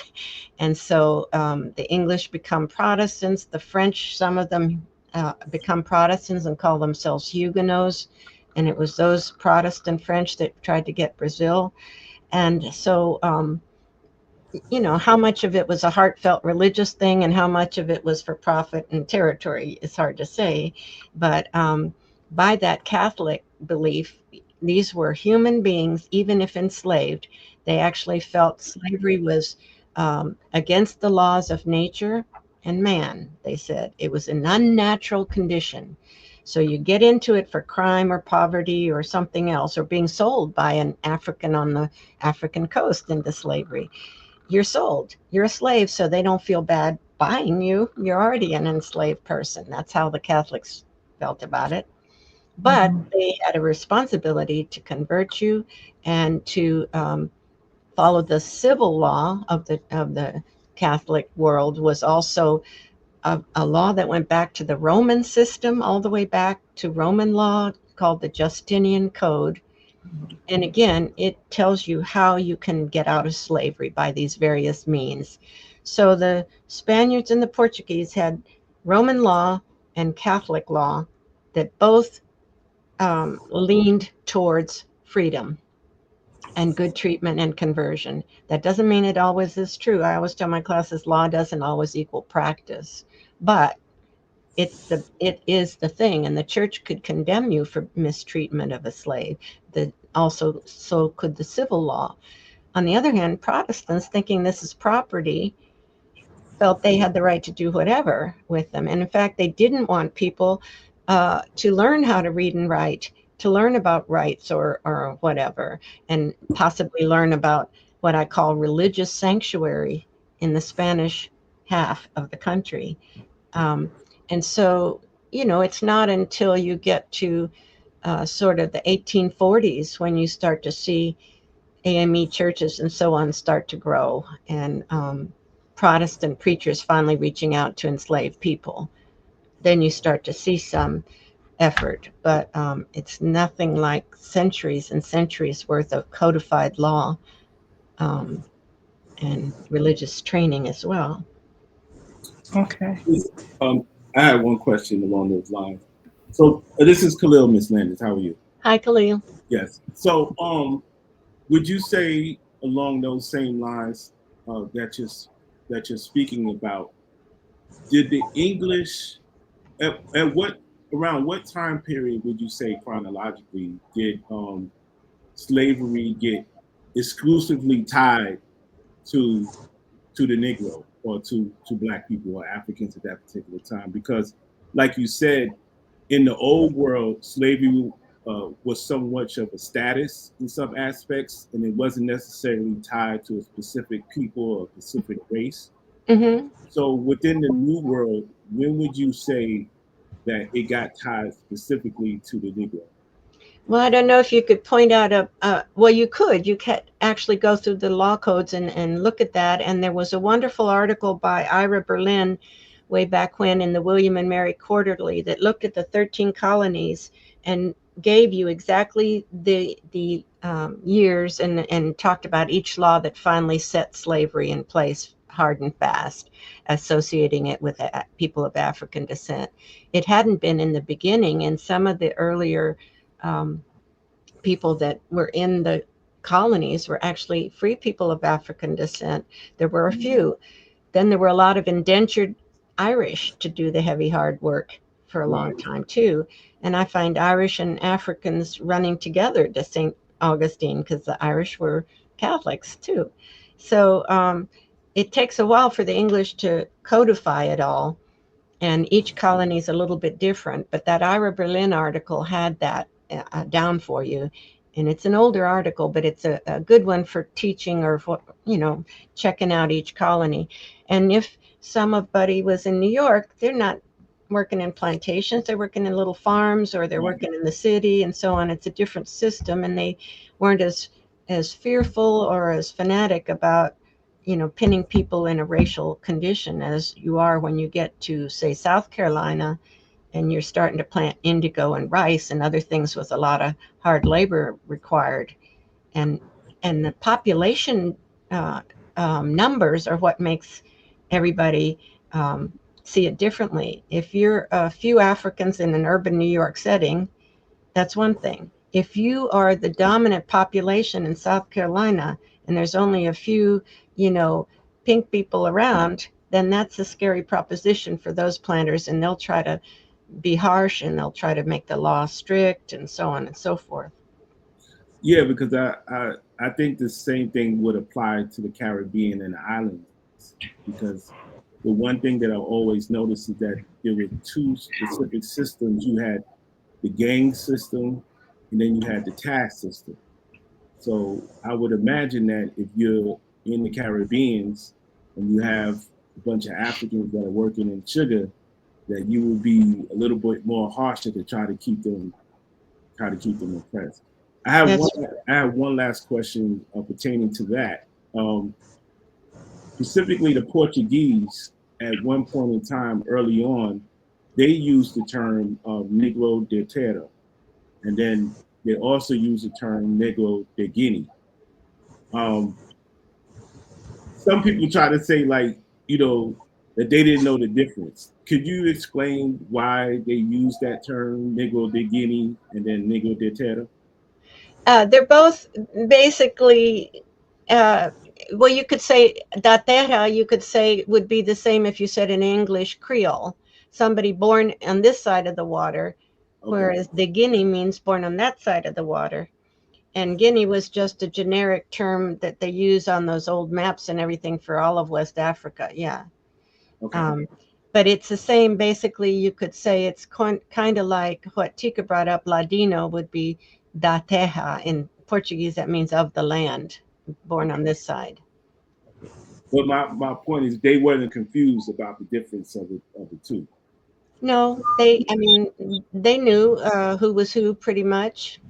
And so the English become Protestants, the French, some of them become Protestants and call themselves Huguenots. And it was those Protestant French that tried to get Brazil. And so, how much of it was a heartfelt religious thing and how much of it was for profit and territory is hard to say. But by that Catholic belief, these were human beings, even if enslaved. They actually felt slavery was against the laws of nature and man. They said it was an unnatural condition. So you get into it for crime or poverty or something else, or being sold by an African on the African coast into slavery. You're sold. You're a slave, so they don't feel bad buying you. You're already an enslaved person. That's how the Catholics felt about it. But they had a responsibility to convert you and to follow the civil law of the Catholic world was also a law that went back to the Roman system, all the way back to Roman law called the Justinian Code. And again, it tells you how you can get out of slavery by these various means. So the Spaniards and the Portuguese had Roman law and Catholic law that both leaned towards freedom and good treatment and conversion. That doesn't mean it always is true. I always tell my classes law doesn't always equal practice, but it is the thing, and the church could condemn you for mistreatment of a slave. Also, so could the civil law. On the other hand, Protestants, thinking this is property, felt they had the right to do whatever with them. And in fact, they didn't want people to learn how to read and write, to learn about rights or whatever, and possibly learn about what I call religious sanctuary in the Spanish half of the country. Um, and so, it's not until you get to sort of the 1840s when you start to see AME churches and so on start to grow, and Protestant preachers finally reaching out to enslaved people. Then you start to see some effort, but it's nothing like centuries and centuries worth of codified law um, and religious training as well. Okay. Um, I have one question along those lines. So this is Khalil, Miss Landis. How are you? Hi, Khalil. Yes. So would you say along those same lines that you're speaking about? Did the English at what around what time period would you say chronologically did slavery get exclusively tied to the Negro or to Black people or Africans at that particular time? Because, like you said, in the old world, slavery was somewhat of a status in some aspects, and it wasn't necessarily tied to a specific people or a specific race. Mm-hmm. So, within the New World, when would you say that it got tied specifically to the Negro? Well, I don't know if you could point out well, you could. You could actually go through the law codes and look at that. And there was a wonderful article by Ira Berlin way back when in the William and Mary Quarterly that looked at the 13 colonies and gave you exactly the years and talked about each law that finally set slavery in place hard and fast, associating it with people of African descent. It hadn't been in the beginning, and some of the earlier um, people that were in the colonies were actually free people of African descent. There were a few. Then there were a lot of indentured Irish to do the heavy, hard work for a long Right. time, too. And I find Irish and Africans running together to St. Augustine because the Irish were Catholics, too. So it takes a while for the English to codify it all, and each colony is a little bit different. But that Ira Berlin article had that down for you, and it's an older article, but it's a good one for teaching or for checking out each colony. And if somebody was in New York, they're not working in plantations; they're working in little farms, or they're Right. working in the city, and so on. It's a different system, and they weren't as fearful or as fanatic about pinning people in a racial condition as you are when you get to, say, South Carolina, and you're starting to plant indigo and rice and other things with a lot of hard labor required. And the population uh, numbers are what makes everybody um, see it differently. If you're a few Africans in an urban New York setting, that's one thing. If you are the dominant population in South Carolina and there's only a few, you know, pink people around, then that's a scary proposition for those planters, and they'll try to be harsh and they'll try to make the law strict and so on and so forth. Yeah, because I think the same thing would apply to the Caribbean and the islands, because the one thing that I've always noticed is that there were two specific systems. You had the gang system, and then you had the tax system. So I would imagine that if you're in the Caribbeans and you have a bunch of Africans that are working in sugar, that you would be a little bit more harsher to try to keep them oppressed. That's I have one last question pertaining to that. Specifically, the Portuguese at one point in time early on, they used the term Negro de Terra, and then they also used the term Negro de Guinea. Um, some people try to say like, that they didn't know the difference. Could you explain why they use that term Negro de Guinea and then Negro de Terra? they're both basically, uh, well, you could say da terra, you could say would be the same if you said in English Creole, somebody born on this side of the water, Okay. whereas the Guinea means born on that side of the water. And Guinea was just a generic term that they use on those old maps and everything for all of West Africa. Yeah. Okay. Um, but it's the same. Basically, you could say it's kind of like what Tika brought up. Ladino would be da terra in Portuguese. That means of the land, born on this side. But my point is they weren't confused about the difference of the two. No, I mean, they knew who was who pretty much.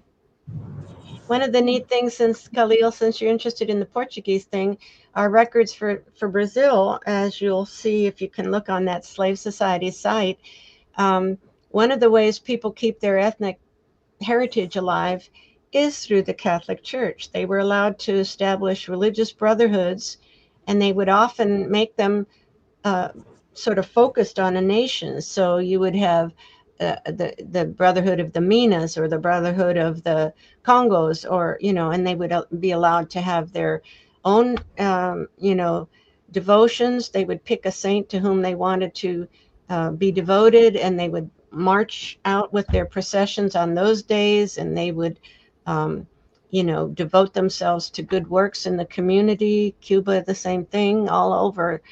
One of the neat things, since Khalil, since you're interested in the Portuguese thing, our records for Brazil, as you'll see if you can look on that Slave Society site. Um, One of the ways people keep their ethnic heritage alive is through the Catholic Church. They were allowed to establish religious brotherhoods, and they would often make them uh, sort of focused on a nation. So you would have the Brotherhood of the Minas or the Brotherhood of the Congos, or and they would be allowed to have their own devotions. They would pick a saint to whom they wanted to be devoted, and they would march out with their processions on those days, and they would. Devote themselves to good works in the community. Cuba, the same thing, all over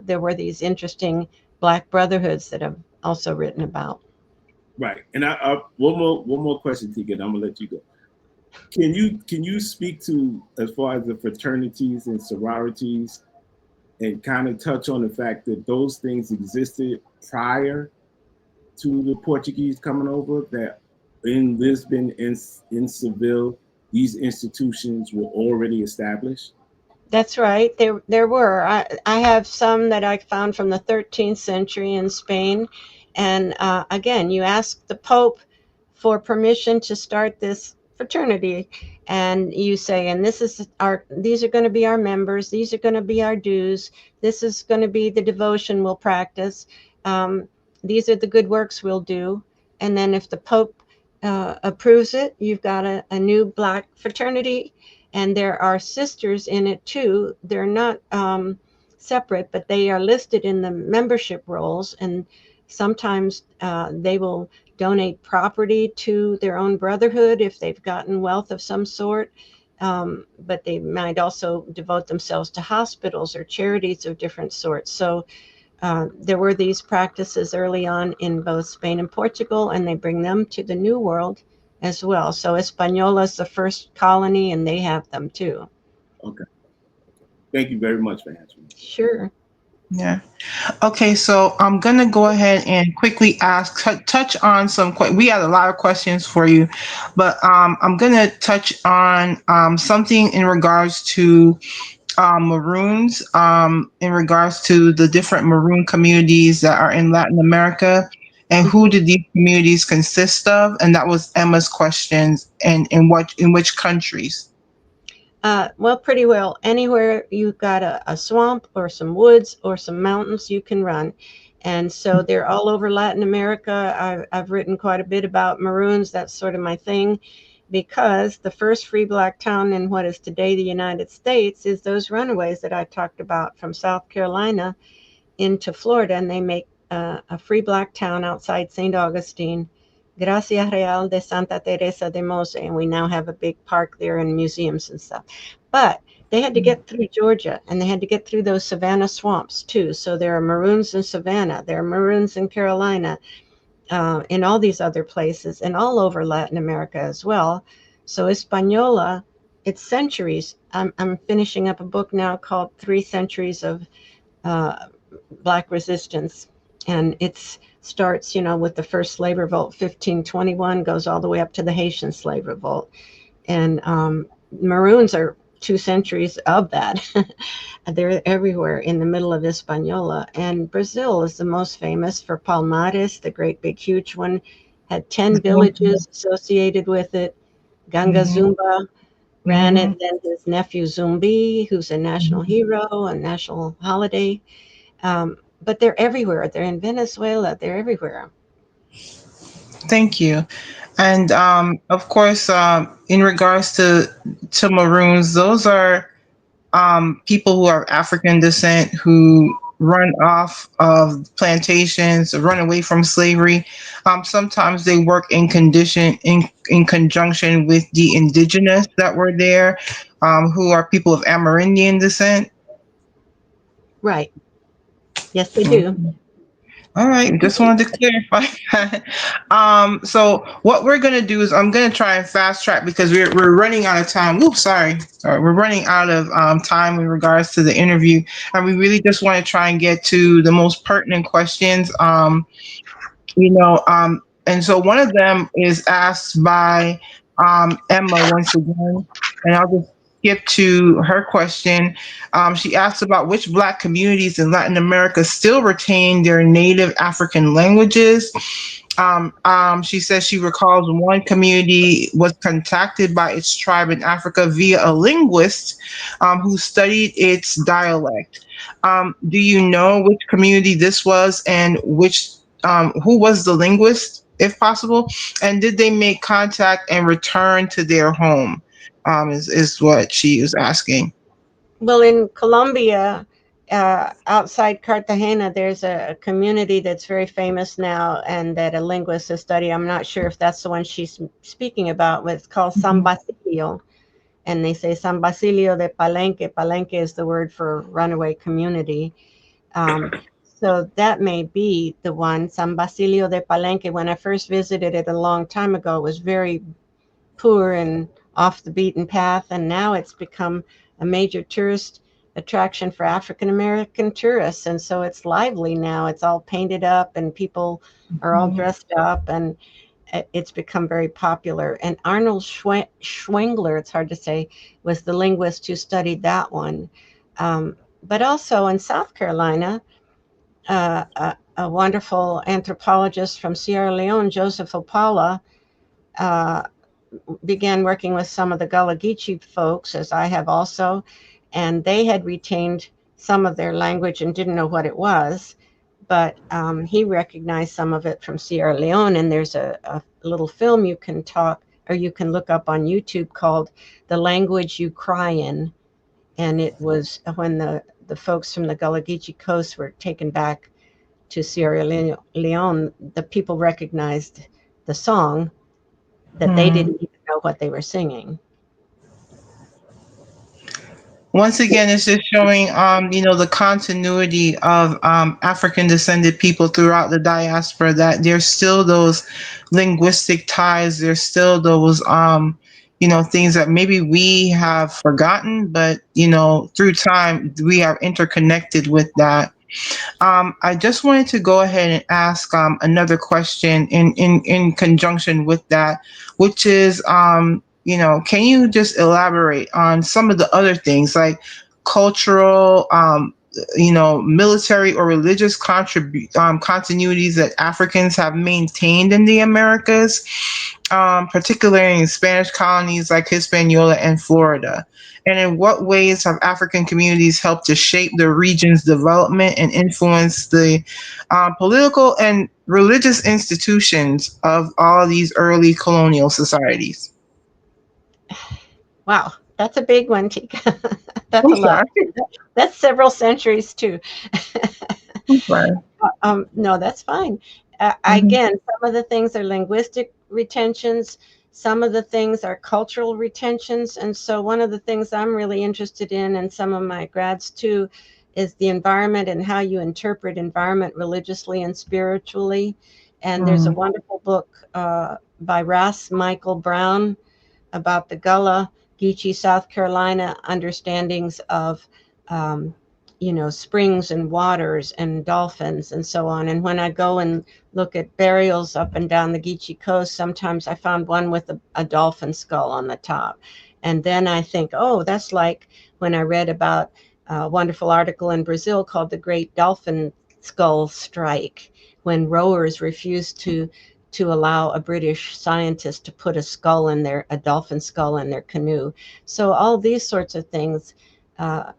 there were these interesting Black brotherhoods that I've also written about. Right. And I one more question to get. I'm gonna let you go. Can you speak to as far as the fraternities and sororities and kind of touch on the fact that those things existed prior to the Portuguese coming over? That in Lisbon, in Seville, these institutions were already established. That's right. There were. I have some that I found from the 13th century in Spain, and again, you ask the Pope for permission to start this fraternity, and you say, and these are going to be our members. These are going to be our dues. This is going to be the devotion we'll practice. Um, these are the good works we'll do, and then if the Pope approves it, you've got a new Black fraternity, and there are sisters in it too. They're not separate, but they are listed in the membership rolls, and sometimes they will donate property to their own brotherhood if they've gotten wealth of some sort. But they might also devote themselves to hospitals or charities of different sorts. So there were these practices early on in both Spain and Portugal, and they bring them to the New World as well. So Hispaniola is the first colony, and they have them too. Okay. Thank you very much for answering. Sure. Yeah. Okay, so I'm gonna go ahead and quickly touch on we had a lot of questions for you, but I'm gonna touch on something in regards to Maroons, in regards to the different Maroon communities that are in Latin America, and who did these communities consist of? And that was Emma's questions, and in which countries? Well, pretty well. Anywhere you've got a swamp or some woods or some mountains, you can run. And so they're all over Latin America. I've written quite a bit about Maroons. That's sort of my thing, because the first free Black town in what is today the United States is those runaways that I talked about from South Carolina into Florida, and they make a free Black town outside St. Augustine, Gracia Real de Santa Teresa de Mose, and we now have a big park there and museums and stuff. But they had to get through Georgia, and they had to get through those Savannah swamps too. So there are Maroons in Savannah, there are Maroons in Carolina, in all these other places, and all over Latin America as well. So Hispaniola, it's centuries. I'm finishing up a book now called 3 Centuries of uh, Black Resistance, and it's starts, with the first slave revolt, 1521, goes all the way up to the Haitian slave revolt. And Maroons are 2 centuries of that. They're everywhere in the middle of Hispaniola. And Brazil is the most famous for Palmares, the great big huge one, had 10 villages associated with it. Ganga Zumba ran it, then his nephew Zumbi, who's a national hero, a national holiday. But they're everywhere. They're in Venezuela. They're everywhere. Thank you. And of course, in regards to Maroons, those are people who are African descent who run off of plantations, run away from slavery. Sometimes they work in conjunction with the indigenous that were there, who are people of Amerindian descent. Right. Yes, they do. All right, just wanted to clarify that. So what we're gonna do is I'm gonna try and fast track because we're running out of time. Oops, sorry, we're running out of time in regards to the interview, and we really just want to try and get to the most pertinent questions. And so one of them is asked by Emma once again, and I'll just skip to her question. She asks about which Black communities in Latin America still retain their native African languages. She says she recalls one community was contacted by its tribe in Africa via a linguist who studied its dialect. Do you know which community this was and who was the linguist, if possible? And did they make contact and return to their home? Is what she was asking. Well, in Colombia, outside Cartagena, there's a community that's very famous now and that a linguist has studied. I'm not sure if that's the one she's speaking about, but it's called San Basilio. And they say San Basilio de Palenque. Palenque is the word for runaway community. So that may be the one, San Basilio de Palenque. When I first visited it a long time ago, it was very poor and off the beaten path, and now it's become a major tourist attraction for African American tourists, and so it's lively now. It's all painted up and people are all dressed up, and it's become very popular. And Arnold Schwengler, it's hard to say, was the linguist who studied that one. But also in South Carolina, a wonderful anthropologist from Sierra Leone, Joseph Opala, uh, began working with some of the Gullah Geechee folks, as I have also, and they had retained some of their language and didn't know what it was. But he recognized some of it from Sierra Leone, and there's a little film you can look up on YouTube called "The Language You Cry In," and it was when the folks from the Gullah Geechee coast were taken back to Sierra Leone. The people recognized the song that they Hmm. didn't even know what they were singing. Once again, it's just showing, the continuity of African descended people throughout the diaspora, that there's still those linguistic ties. There's still those, things that maybe we have forgotten, but, through time, we are interconnected with that. I just wanted to go ahead and ask another question in conjunction with that, which is, can you just elaborate on some of the other things like cultural, military or religious continuities that Africans have maintained in the Americas, particularly in Spanish colonies like Hispaniola and Florida? And in what ways have African communities helped to shape the region's development and influence the political and religious institutions of all these early colonial societies? Wow, that's a big one, Tika. That's I'm a sorry. lot. That's several centuries too. I'm sorry. No, that's fine. Mhm. Again, some of the things are linguistic retentions, some of the things are cultural retentions. And so, one of the things I'm really interested in, and some of my grads too, is the environment and how you interpret environment religiously and spiritually. And there's a Mm. wonderful book by Ras Michael Brown about the Gullah Geechee, South Carolina understandings of um, springs and waters and dolphins and so on. And when I go and look at burials up and down the Geechee Coast, sometimes I found one with a dolphin skull on the top. And then I think, oh, that's like when I read about a wonderful article in Brazil called The Great Dolphin Skull Strike, when rowers refused to allow a British scientist to put a dolphin skull in their canoe. So all these sorts of things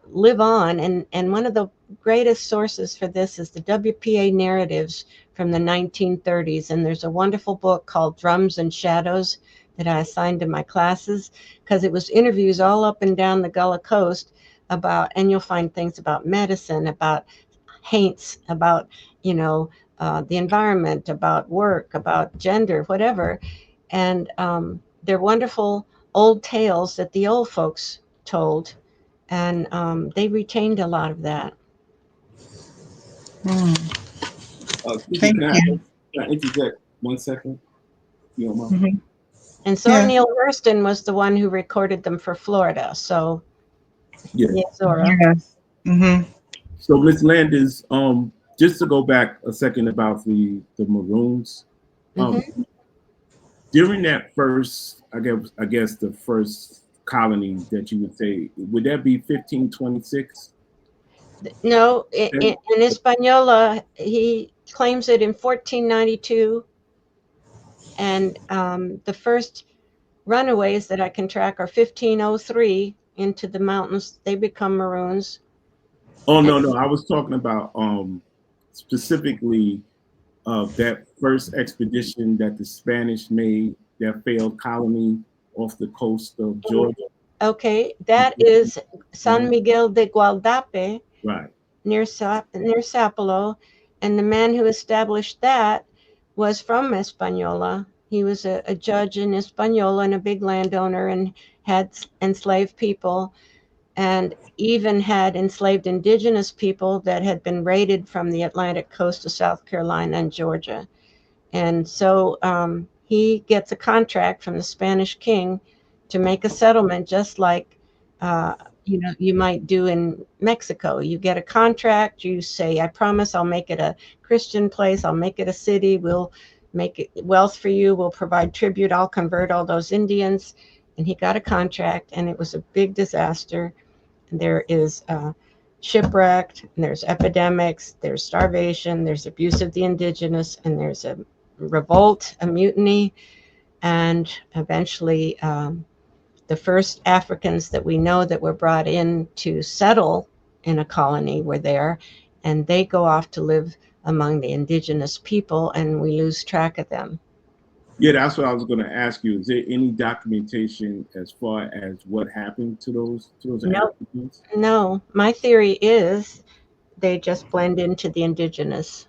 live on. And one of the greatest sources for this is the WPA narratives from the 1930s. And there's a wonderful book called Drums and Shadows that I assigned to my classes, because it was interviews all up and down the Gullah Coast and you'll find things about medicine, about haints, about, the environment, about work, about gender, whatever. And they're wonderful old tales that the old folks told, and they retained a lot of that. Susie, Thank you. can I interject 1 second? You don't mind? Mhm. And Zora Yeah. Neale Hurston was the one who recorded them for Florida. So, Yeah. yeah, Zora. Yes. Hmm. So, Miss Landis, just to go back a second about the Maroons, Hmm. um, during that first, I guess the first colony that you would say, would that be 1526? No, in Hispaniola, he claims it in 1492. And the first runaways that I can track are 1503 into the mountains. They become Maroons. Oh And no, I was talking about specifically that first expedition that the Spanish made, that failed colony off the coast of Georgia. okay, that is San Miguel de Gualdape Right. near Sapelo, and the man who established that was from Hispaniola. He was a judge in Hispaniola and a big landowner, and had enslaved people, and even had enslaved indigenous people that had been raided from the Atlantic coast of South Carolina and Georgia. And so he gets a contract from the Spanish king to make a settlement, just like uh, you might do in Mexico. You get a contract. You say, "I promise, I'll make it a Christian place. I'll make it a city. We'll make it wealth for you. We'll provide tribute. I'll convert all those Indians." And he got a contract, and it was a big disaster. There is shipwrecked, and there's epidemics, there's starvation, there's abuse of the indigenous, and there's a revolt, a mutiny, and eventually the first Africans that we know that were brought in to settle in a colony were there, and they go off to live among the indigenous people, and we lose track of them. Yeah, that's what I was going to ask you. Is there any documentation as far as what happened to those No, Africans? no. My theory is they just blend into the indigenous.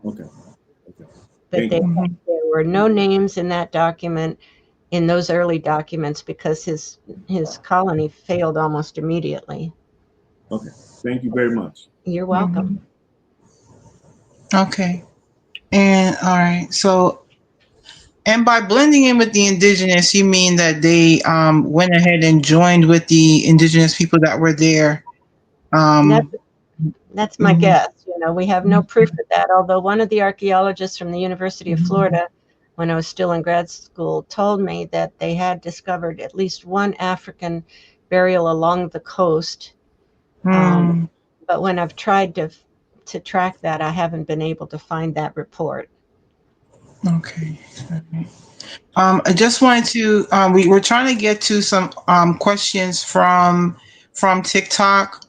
Okay. Okay. But Thank you. there were no names in that document, in those early documents, because his colony failed almost immediately. Okay. Thank you very much. You're welcome. Okay. And all right. So, and by blending in with the indigenous, you mean that they went ahead and joined with the indigenous people that were there. That's Um, that's my mhm. guess. We have no proof of that. Although one of the archaeologists from the University of Florida, when I was still in grad school, told me that they had discovered at least one African burial along the coast. Mm, But when I've tried to track that, I haven't been able to find that report. okay. I just wanted to. We were trying to get to some questions from TikTok.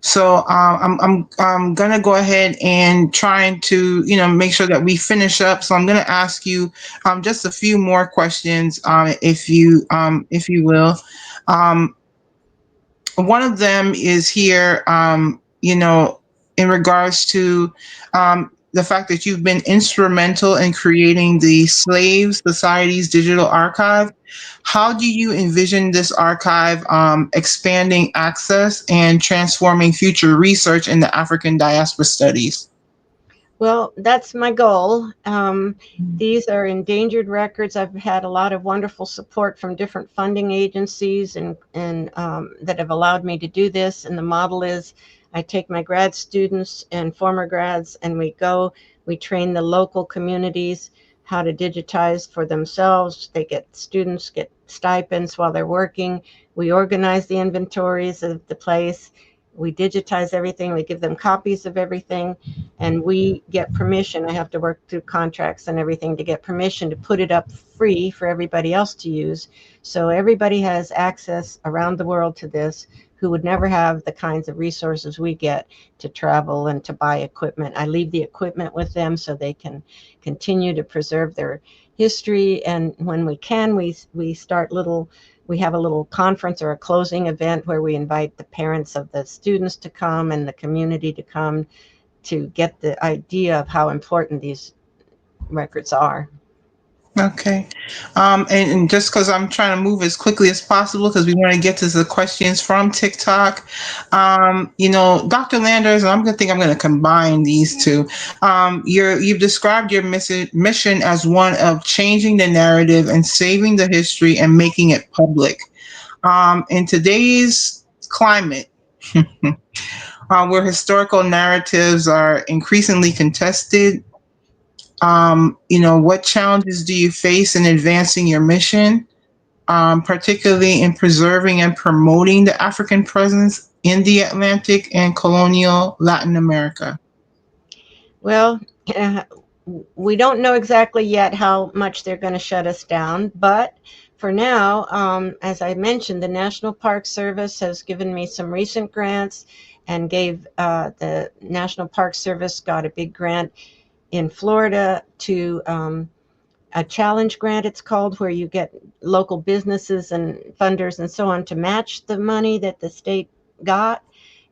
So I'm gonna go ahead and trying to make sure that we finish up. So I'm gonna ask you just a few more questions if you will. Um, One of them is here, in regards to the fact that you've been instrumental in creating the Slave Society's digital archive. How do you envision this archive expanding access and transforming future research in the African diaspora studies? Well, that's my goal. These are endangered records. I've had a lot of wonderful support from different funding agencies and that have allowed me to do this. And the model is I take my grad students and former grads, and we train the local communities how to digitize for themselves. Students get stipends while they're working. We organize the inventories of the place. We digitize everything. We give them copies of everything, and we get permission. I have to work through contracts and everything to get permission to put it up free for everybody else to use. So everybody has access around the world to this who would never have the kinds of resources we get to travel and to buy equipment. I leave the equipment with them so they can continue to preserve their history. And when we can, we have a little conference or a closing event where we invite the parents of the students to come and the community to come to get the idea of how important these records are. Okay. And just because I'm trying to move as quickly as possible because we want to get to the questions from TikTok. Dr. Landers, and I'm gonna think I'm gonna combine these two. You've described your mission as one of changing the narrative and saving the history and making it public. In today's climate, where historical narratives are increasingly contested, what challenges do you face in advancing your mission, particularly in preserving and promoting the African presence in the Atlantic and colonial Latin America? Well, uh, we don't know exactly yet how much they're going to shut us down, but for now, as I mentioned, the National Park Service has given me some recent grants and gave the National Park Service got a big grant in Florida to a challenge grant, it's called, where you get local businesses and funders and so on to match the money that the state got.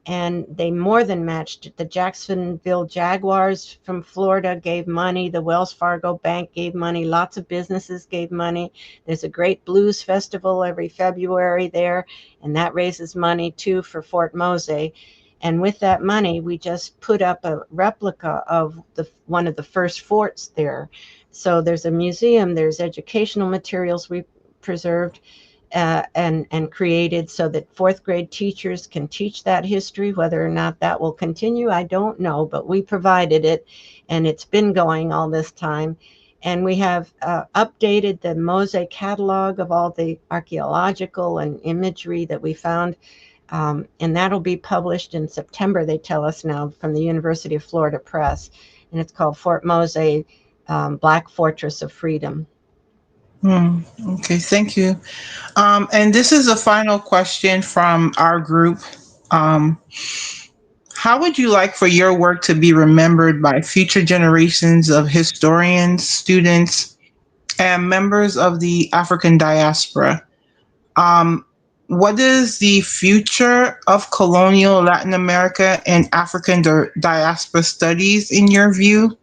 And they more than matched it. The Jacksonville Jaguars from Florida gave money. The Wells Fargo Bank gave money. Lots of businesses gave money. There's a great blues festival every February there, and that raises money too for Fort Mose. And with that money, we just put up a replica of one of the first forts there. So there's a museum, there's educational materials we preserved and created so that fourth grade teachers can teach that history. Whether or not that will continue, I don't know, but we provided it, and it's been going all this time. And we have updated the Mose catalog of all the archaeological and imagery that we found. And that'll be published in September, they tell us now, from the University of Florida Press. And it's called Fort Mose, Black Fortress of Freedom. Okay, thank you. And this is a final question from our group. Um, how would you like for your work to be remembered by future generations of historians, students, and members of the African diaspora? Um, what is the future of colonial Latin America and African diaspora studies in your view?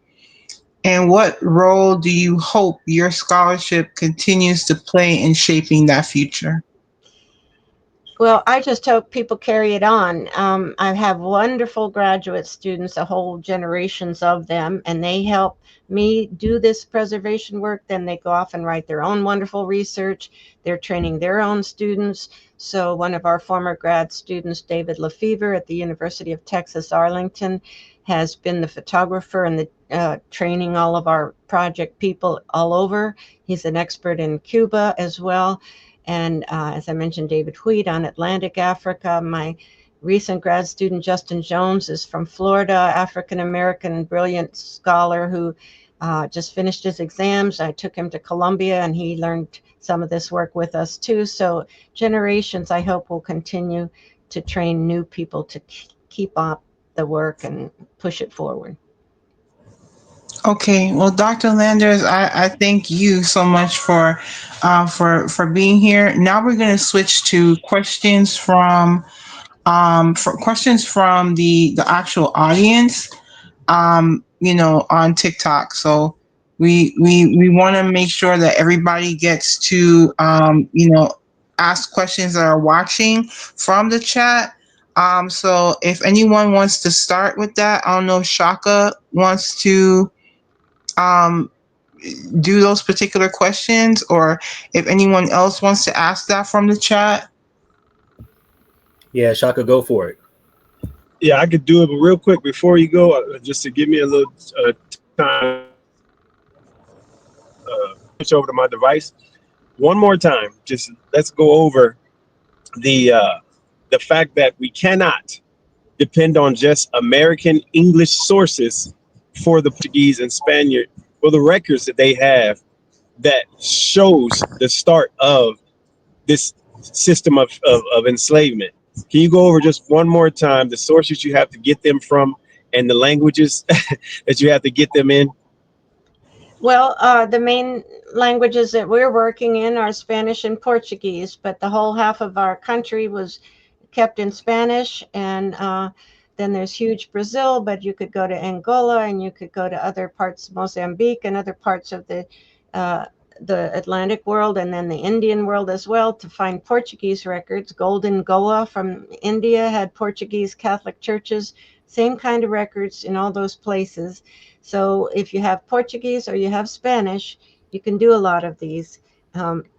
And what role do you hope your scholarship continues to play in shaping that future? Well, I just hope people carry it on. I have wonderful graduate students, a whole generations of them, and they help me do this preservation work. Then they go off and write their own wonderful research. They're training their own students. So one of our former grad students, David Lefevre at the University of Texas, Arlington, has been the photographer and the training all of our project people all over. He's an expert in Cuba as well. And as I mentioned, David Wheat on Atlantic Africa. My recent grad student, Justin Jones, is from Florida, African-American, brilliant scholar who just finished his exams. I took him to Columbia and he learned some of this work with us too. So generations, I hope, will continue to train new people to keep up the work and push it forward. Okay, well, Dr. Landers, I thank you so much for being here. Now we're going to switch to questions from the actual audience, on TikTok. So we want to make sure that everybody gets to ask questions that are watching from the chat. So if anyone wants to start with that, I don't know if Shaka wants to um, do those particular questions, or if anyone else wants to ask that from the chat. Yeah, Shaka, go for it. Yeah, I could do it, but real quick before you go, just to give me a little time switch over to my device one more time. Just let's go over the uh, the fact that we cannot depend on just American English sources for the Portuguese and Spaniard for the records that they have that shows the start of this system of enslavement. Can you go over just one more time the sources you have to get them from and the languages that you have to get them in? Well, the main languages that we're working in are Spanish and Portuguese, but the whole half of our country was kept in Spanish. And then there's huge Brazil, but you could go to Angola and you could go to other parts, Mozambique and other parts of uh, the Atlantic world and then the Indian world as well to find Portuguese records. Golden Goa from India had Portuguese Catholic churches, same kind of records in all those places. So if you have Portuguese or you have Spanish, you can do a lot of these. And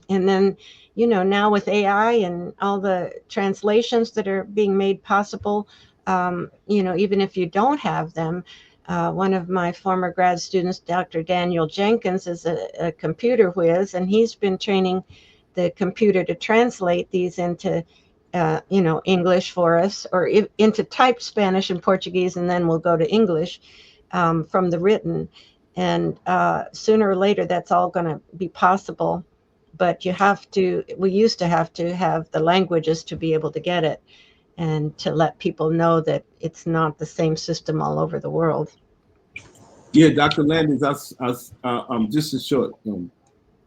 then, now with AI and all the translations that are being made possible, even if you don't have them, one of my former grad students, Dr. Daniel Jenkins, is a computer whiz, and he's been training the computer to translate these into English for us, or into typed Spanish and Portuguese, and then we'll go to English from the written. And sooner or later, that's all going to be possible. But we used to have the languages to be able to get it and to let people know that it's not the same system all over the world. Yeah, Dr. Landis, just a short.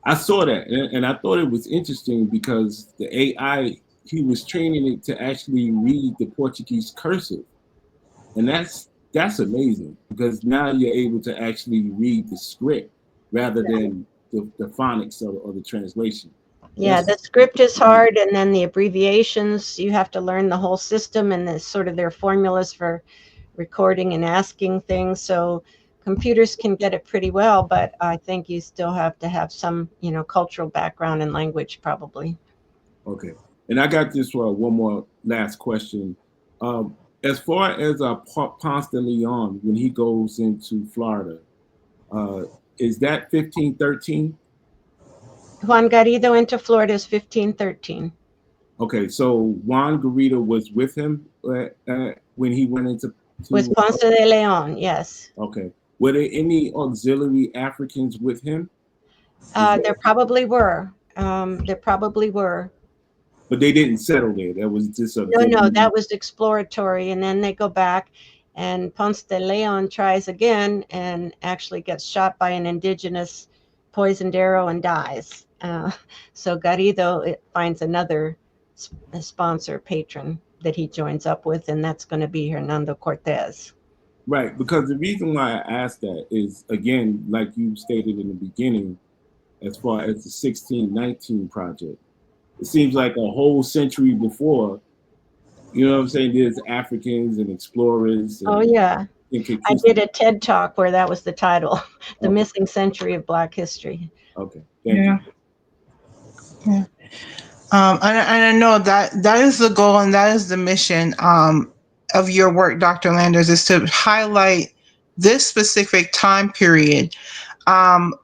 I saw that and I thought it was interesting because the AI, he was training it to actually read the Portuguese cursive, and that's amazing because now you're able to actually read the script rather than the phonics or the translation. Yeah, That's the script is hard, and then the abbreviations, you have to learn the whole system and the sort of their formulas for recording and asking things. So computers can get it pretty well, but I think you still have to have some, cultural background and language probably. okay. And I got this one more last question. As far as Ponce de Leon, when he goes into Florida, uh, is that 1513? Juan Garrido into Florida is 1513. Okay, so Juan Garrido was with him when he went into With to. Ponce de Leon, yes. Okay, were there any auxiliary Africans with him? Is There that, probably were. There probably were. but they didn't settle there. That was just No, auxiliary. that was exploratory. And then they go back, and Ponce de Leon tries again and actually gets shot by an indigenous poisoned arrow and dies. So Garrido finds another sponsor, patron that he joins up with, and that's going to be Hernando Cortez. Right, because the reason why I asked that is again, like you stated in the beginning, as far as the 1619 project, it seems like a whole century before. You know what I'm saying? There's Africans and explorers Oh, and yeah. I conquistadors. did a TED talk where that was the title, The Okay, Missing Century of Black History. okay, thank you. Yeah. Yeah. And I know that is the goal and that is the mission of your work, Dr. Landers, is to highlight this specific time period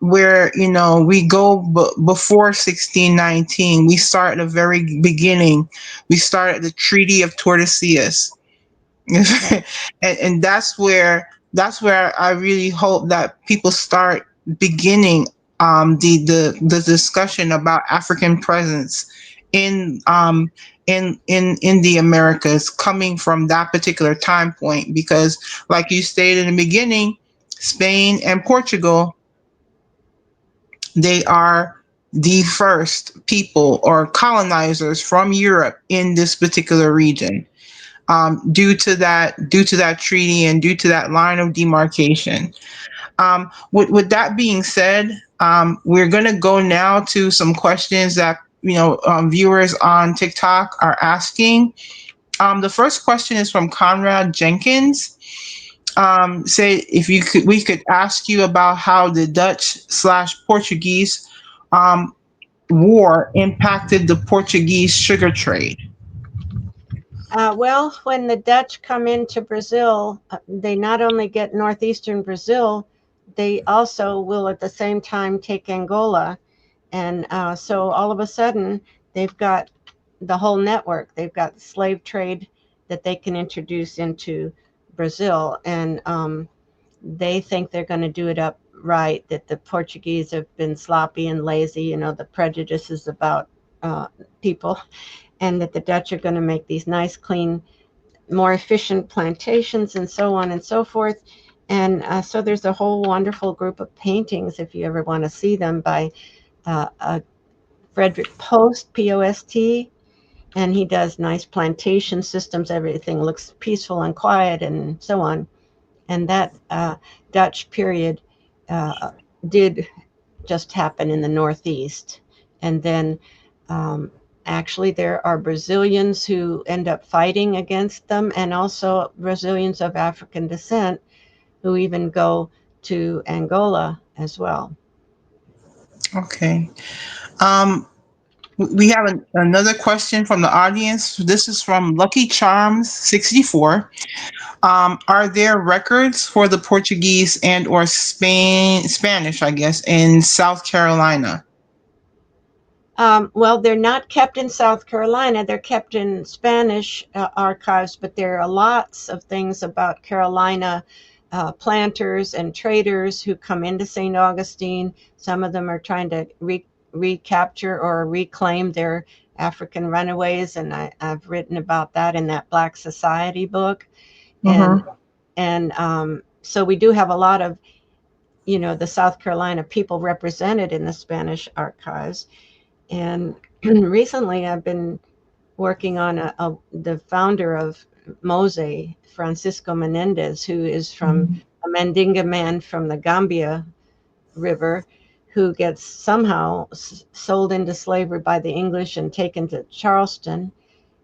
where we go before 1619. We start at the very beginning. We start at the Treaty of Tordesillas. Right. And that's where I really hope that people start beginning the discussion about African presence in in the Americas, coming from that particular time point, because like you stated in the beginning, Spain and Portugal, they are the first people or colonizers from Europe in this particular region, due to that treaty and due to that line of demarcation. With that being said, we're going to go now to some questions that viewers on TikTok are asking. The first question is from Conrad Jenkins. Say if we could ask you about how the Dutch/Portuguese war impacted the Portuguese sugar trade. Well, when the Dutch come into Brazil, they not only get northeastern Brazil, they also will at the same time take Angola. And so all of a sudden, they've got the whole network. They've got slave trade that they can introduce into Brazil. And they think they're going to do it up right, that the Portuguese have been sloppy and lazy, you know, the prejudices about people, and that the Dutch are going to make these nice, clean, more efficient plantations and so on and so forth. And so there's a whole wonderful group of paintings, if you ever want to see them, by Frederick Post, P-O-S-T, and he does nice plantation systems. Everything looks peaceful and quiet and so on. And that Dutch period did just happen in the Northeast. And then actually there are Brazilians who end up fighting against them, and also Brazilians of African descent who even go to Angola as well. Okay. We have another question from the audience. This is from Lucky Charms 64. Are there records for the Portuguese and or Spanish, I guess, in South Carolina? Well, they're not kept in South Carolina. They're kept in Spanish archives, but there are lots of things about Carolina planters and traders who come into St. Augustine. Some of them are trying to recapture or reclaim their African runaways, and I've written about that in that Black Society book. Mm-hmm. And so we do have a lot of, you know, the South Carolina people represented in the Spanish archives. And recently I've been working on the founder of Mose, Francisco Menendez, who is from a Mandinga man from the Gambia River, who gets somehow sold into slavery by the English and taken to Charleston.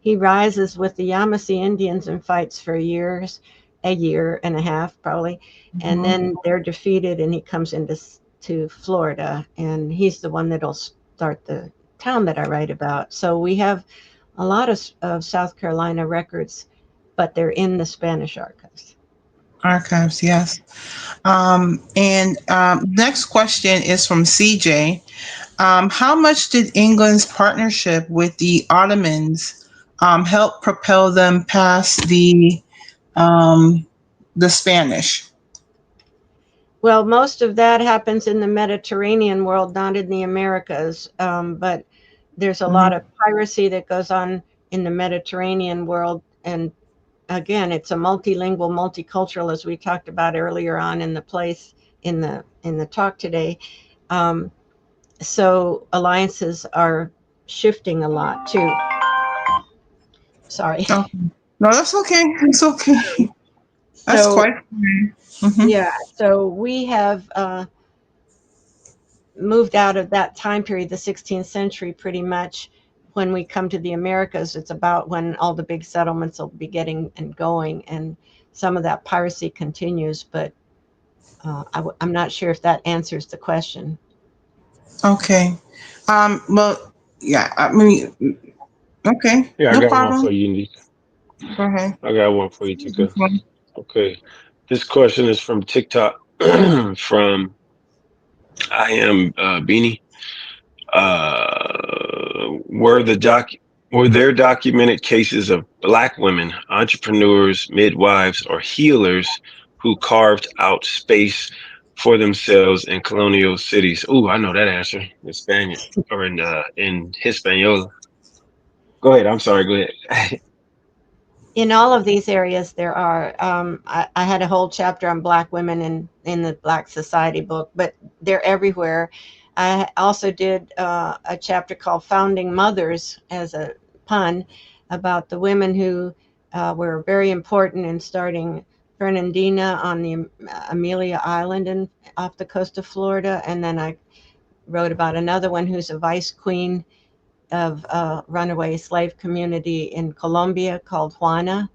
He rises with the Yamasee Indians and fights for years, a year and a half probably, and then they're defeated, and he comes into Florida, and he's the one that'll start the town that I write about. So we have a lot of South Carolina records, but they're in the Spanish archives. Archives, yes. And next question is from CJ. How much did England's partnership with the Ottomans help propel them past the Spanish? Well, most of that happens in the Mediterranean world, not in the Americas. But there's a lot of piracy that goes on in the Mediterranean world. And again, it's a multilingual, multicultural, as we talked about earlier on in the place in the talk today. So alliances are shifting a lot too. Sorry. Oh, no, that's okay. It's okay. That's So quite. Mm-hmm. yeah, so we have moved out of that time period, the 16th century, pretty much. When we come to the Americas, it's about when all the big settlements will be getting and going, and some of that piracy continues, but I'm not sure if that answers the question. Okay. Well, yeah. I mean, okay. Yeah, I No got one for problem. you, Nick. Go ahead. I got one for you, Tika. Okay. This question is from TikTok from I am Beanie. Were were there documented cases of black women, entrepreneurs, midwives, or healers who carved out space for themselves in colonial cities? Ooh, I know that answer. In Spanish or in Hispaniola. Go ahead. I'm sorry. Go ahead. In all of these areas, there are. I had a whole chapter on Black women in the Black Society book, but they're everywhere. I also did a chapter called Founding Mothers, as a pun, about the women who were very important in starting Fernandina on the Amelia Island and off the coast of Florida. And then I wrote about another one who's a vice queen of a runaway slave community in Colombia called Juana.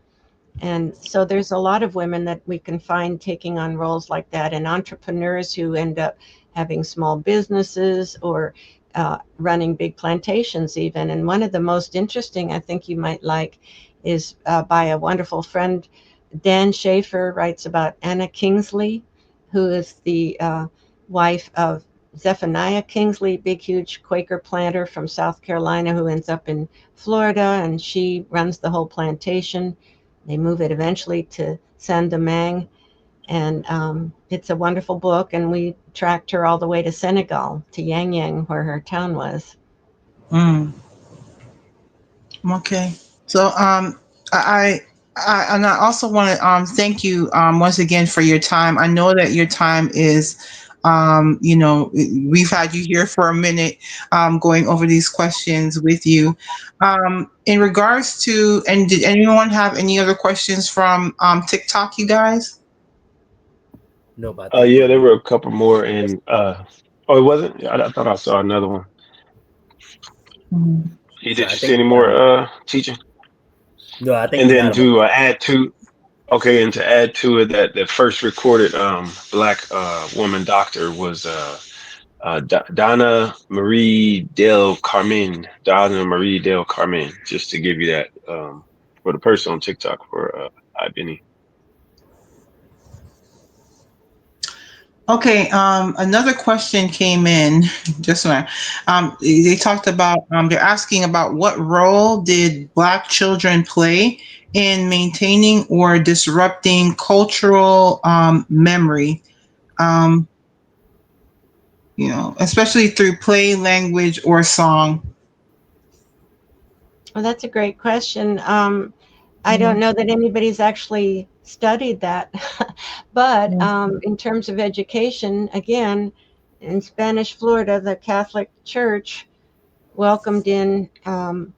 And so there's a lot of women that we can find taking on roles like that, and entrepreneurs who end up having small businesses or running big plantations even. And one of the most interesting, I think you might like, is by a wonderful friend. Dan Schaefer writes about Anna Kingsley, who is the wife of Zephaniah Kingsley, big, huge Quaker planter from South Carolina who ends up in Florida, and she runs the whole plantation. They move it eventually to Saint Domingue, and it's a wonderful book. And we tracked her all the way to Senegal, to Yang Yang, where her town was. Mm, okay. So I, and I also want to thank you once again for your time. I know that your time is we've had you here for a minute going over these questions with you. In regards to, and did anyone have any other questions from TikTok, you guys? No, but I think Yeah, there we. were a couple more, and oh, it wasn't. I thought I saw another one. Mhm. Did No, I you see think any we got more them. teaching? No, I think And we got then them. to add to okay, and to add to it, that the first recorded black woman doctor was Donna Marie Del Carmen. Donna Marie Del Carmen. Just to give you that for the person on TikTok for Hi Benny. Okay, another question came in just now. They talked about, they're asking about what role did Black children play in maintaining or disrupting cultural memory, um, especially through play, language, or song. Well, that's a great question. I don't know that anybody's actually studied that, but in terms of education, again, in Spanish Florida, the Catholic Church welcomed in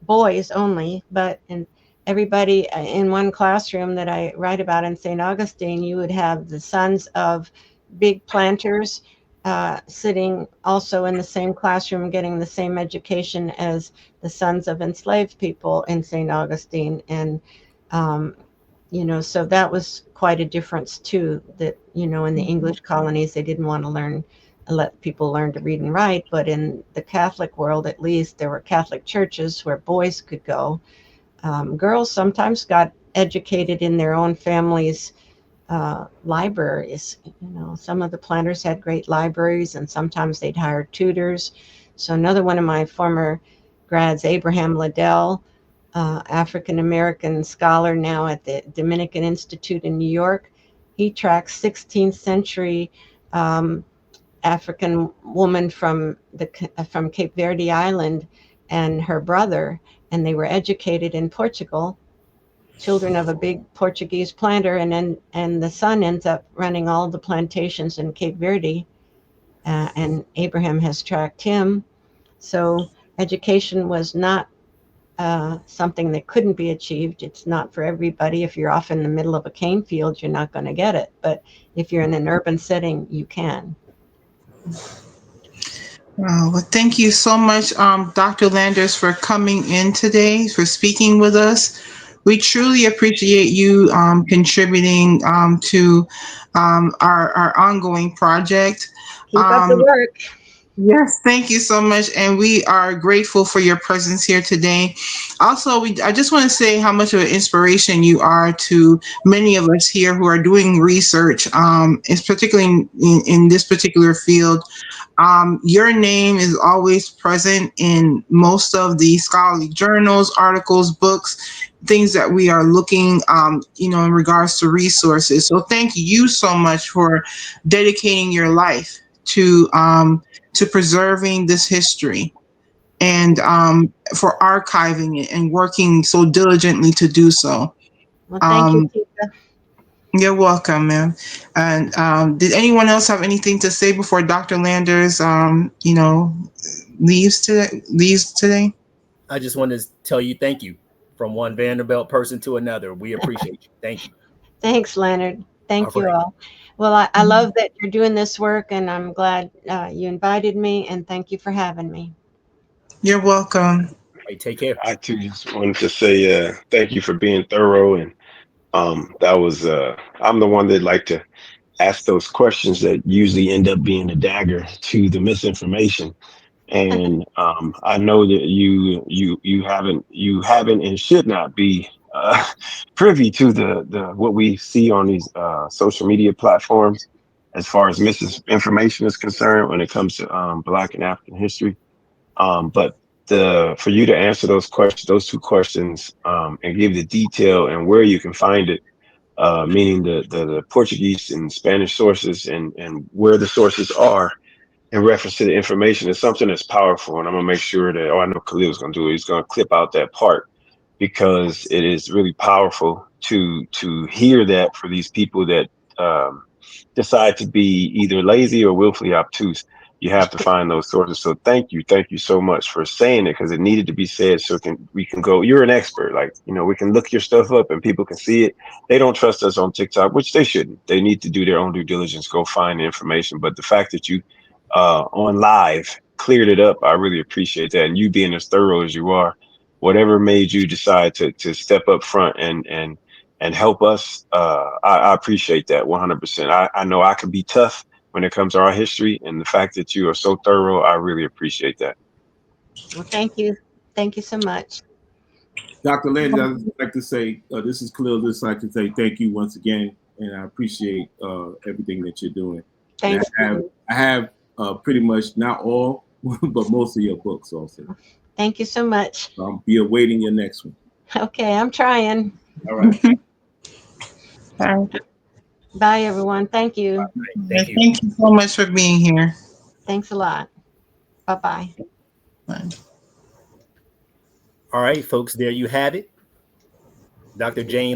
boys only, but in everybody in one classroom that I write about in St. Augustine, you would have the sons of big planters sitting also in the same classroom, getting the same education as the sons of enslaved people in St. Augustine. And um, so that was quite a difference too, that in the English colonies they didn't want to let people learn to read and write, but in the Catholic world, at least, there were Catholic churches where boys could go. Girls sometimes got educated in their own families' libraries. Some of the planters had great libraries, and sometimes they'd hire tutors. So another one of my former grads, Abraham Liddell, African American scholar now at the Dominican Institute in New York. He tracks 16th century African woman from Cape Verde Island and her brother, and they were educated in Portugal, children of a big Portuguese planter, and the son ends up running all the plantations in Cape Verde, and Abraham has tracked him. So education was not something that couldn't be achieved. It's not for everybody. If you're off in the middle of a cane field, you're not going to get it. But if you're in an urban setting, you can. Well, thank you so much, Dr. Landers, for coming in today, for speaking with us. We truly appreciate you contributing to our ongoing project. Keep up the Um, work. Yes, thank you so much, and we are grateful for your presence here today. Also, I just want to say how much of an inspiration you are to many of us here who are doing research, it's particularly in this particular field. Your name is always present in most of the scholarly journals, articles, books, things that we are looking, in regards to resources. So thank you so much for dedicating your life to preserving this history and for archiving it and working so diligently to do so. Well, thank you, Um, Tika. you're welcome, ma'am. And did anyone else have anything to say before Dr. Landers, leaves today? I just want to tell you thank you from one Vanderbilt person to another. We appreciate you. Thank you. Thanks, Leonard. All Thank you right. all. Well, I love that you're doing this work, and I'm glad you invited me, and thank you for having me. You're welcome. All right. Take care. I too just wanted to say thank you for being thorough, and that was I'm the one that like to ask those questions that usually end up being a dagger to the misinformation. And I know that you haven't and should not be privy to the what we see on these social media platforms as far as misinformation is concerned when it comes to Black and African history. But the for you to answer those questions, those two questions, and give the detail and where you can find it, meaning the Portuguese and Spanish sources and where the sources are in reference to the information is something that's powerful. And I'm gonna make sure that I know Khalil's gonna do it. He's gonna clip out that part because it is really powerful to hear that for these people that um, decide to be either lazy or willfully obtuse. You have to find those sources. So thank you so much for saying it because it needed to be said. So we can go. You're an expert, like we can look your stuff up and people can see it. They don't trust us on TikTok, which they shouldn't. They need to do their own due diligence, go find the information. But the fact that you on live cleared it up, I really appreciate that. And you being as thorough as you are, whatever made you decide to step up front and help us, I appreciate that 100%. I know I can be tough when it comes to our history, and the fact that you are so thorough, I really appreciate that. Well, thank you. Thank you so much. Dr. Landis, I'd like to say, this is Khalil. I'd like to say thank you once again, and I appreciate everything that you're doing. Thank And you. I have pretty much not all, but most of your books also. Thank you so much. So I'll be awaiting your next one. Okay, I'm trying. All right. All right. Bye, everyone. Thank you. Thank you. Thank you so much for being here. Thanks a lot. Bye-bye. Bye. All right, folks, there you have it. Dr. Jane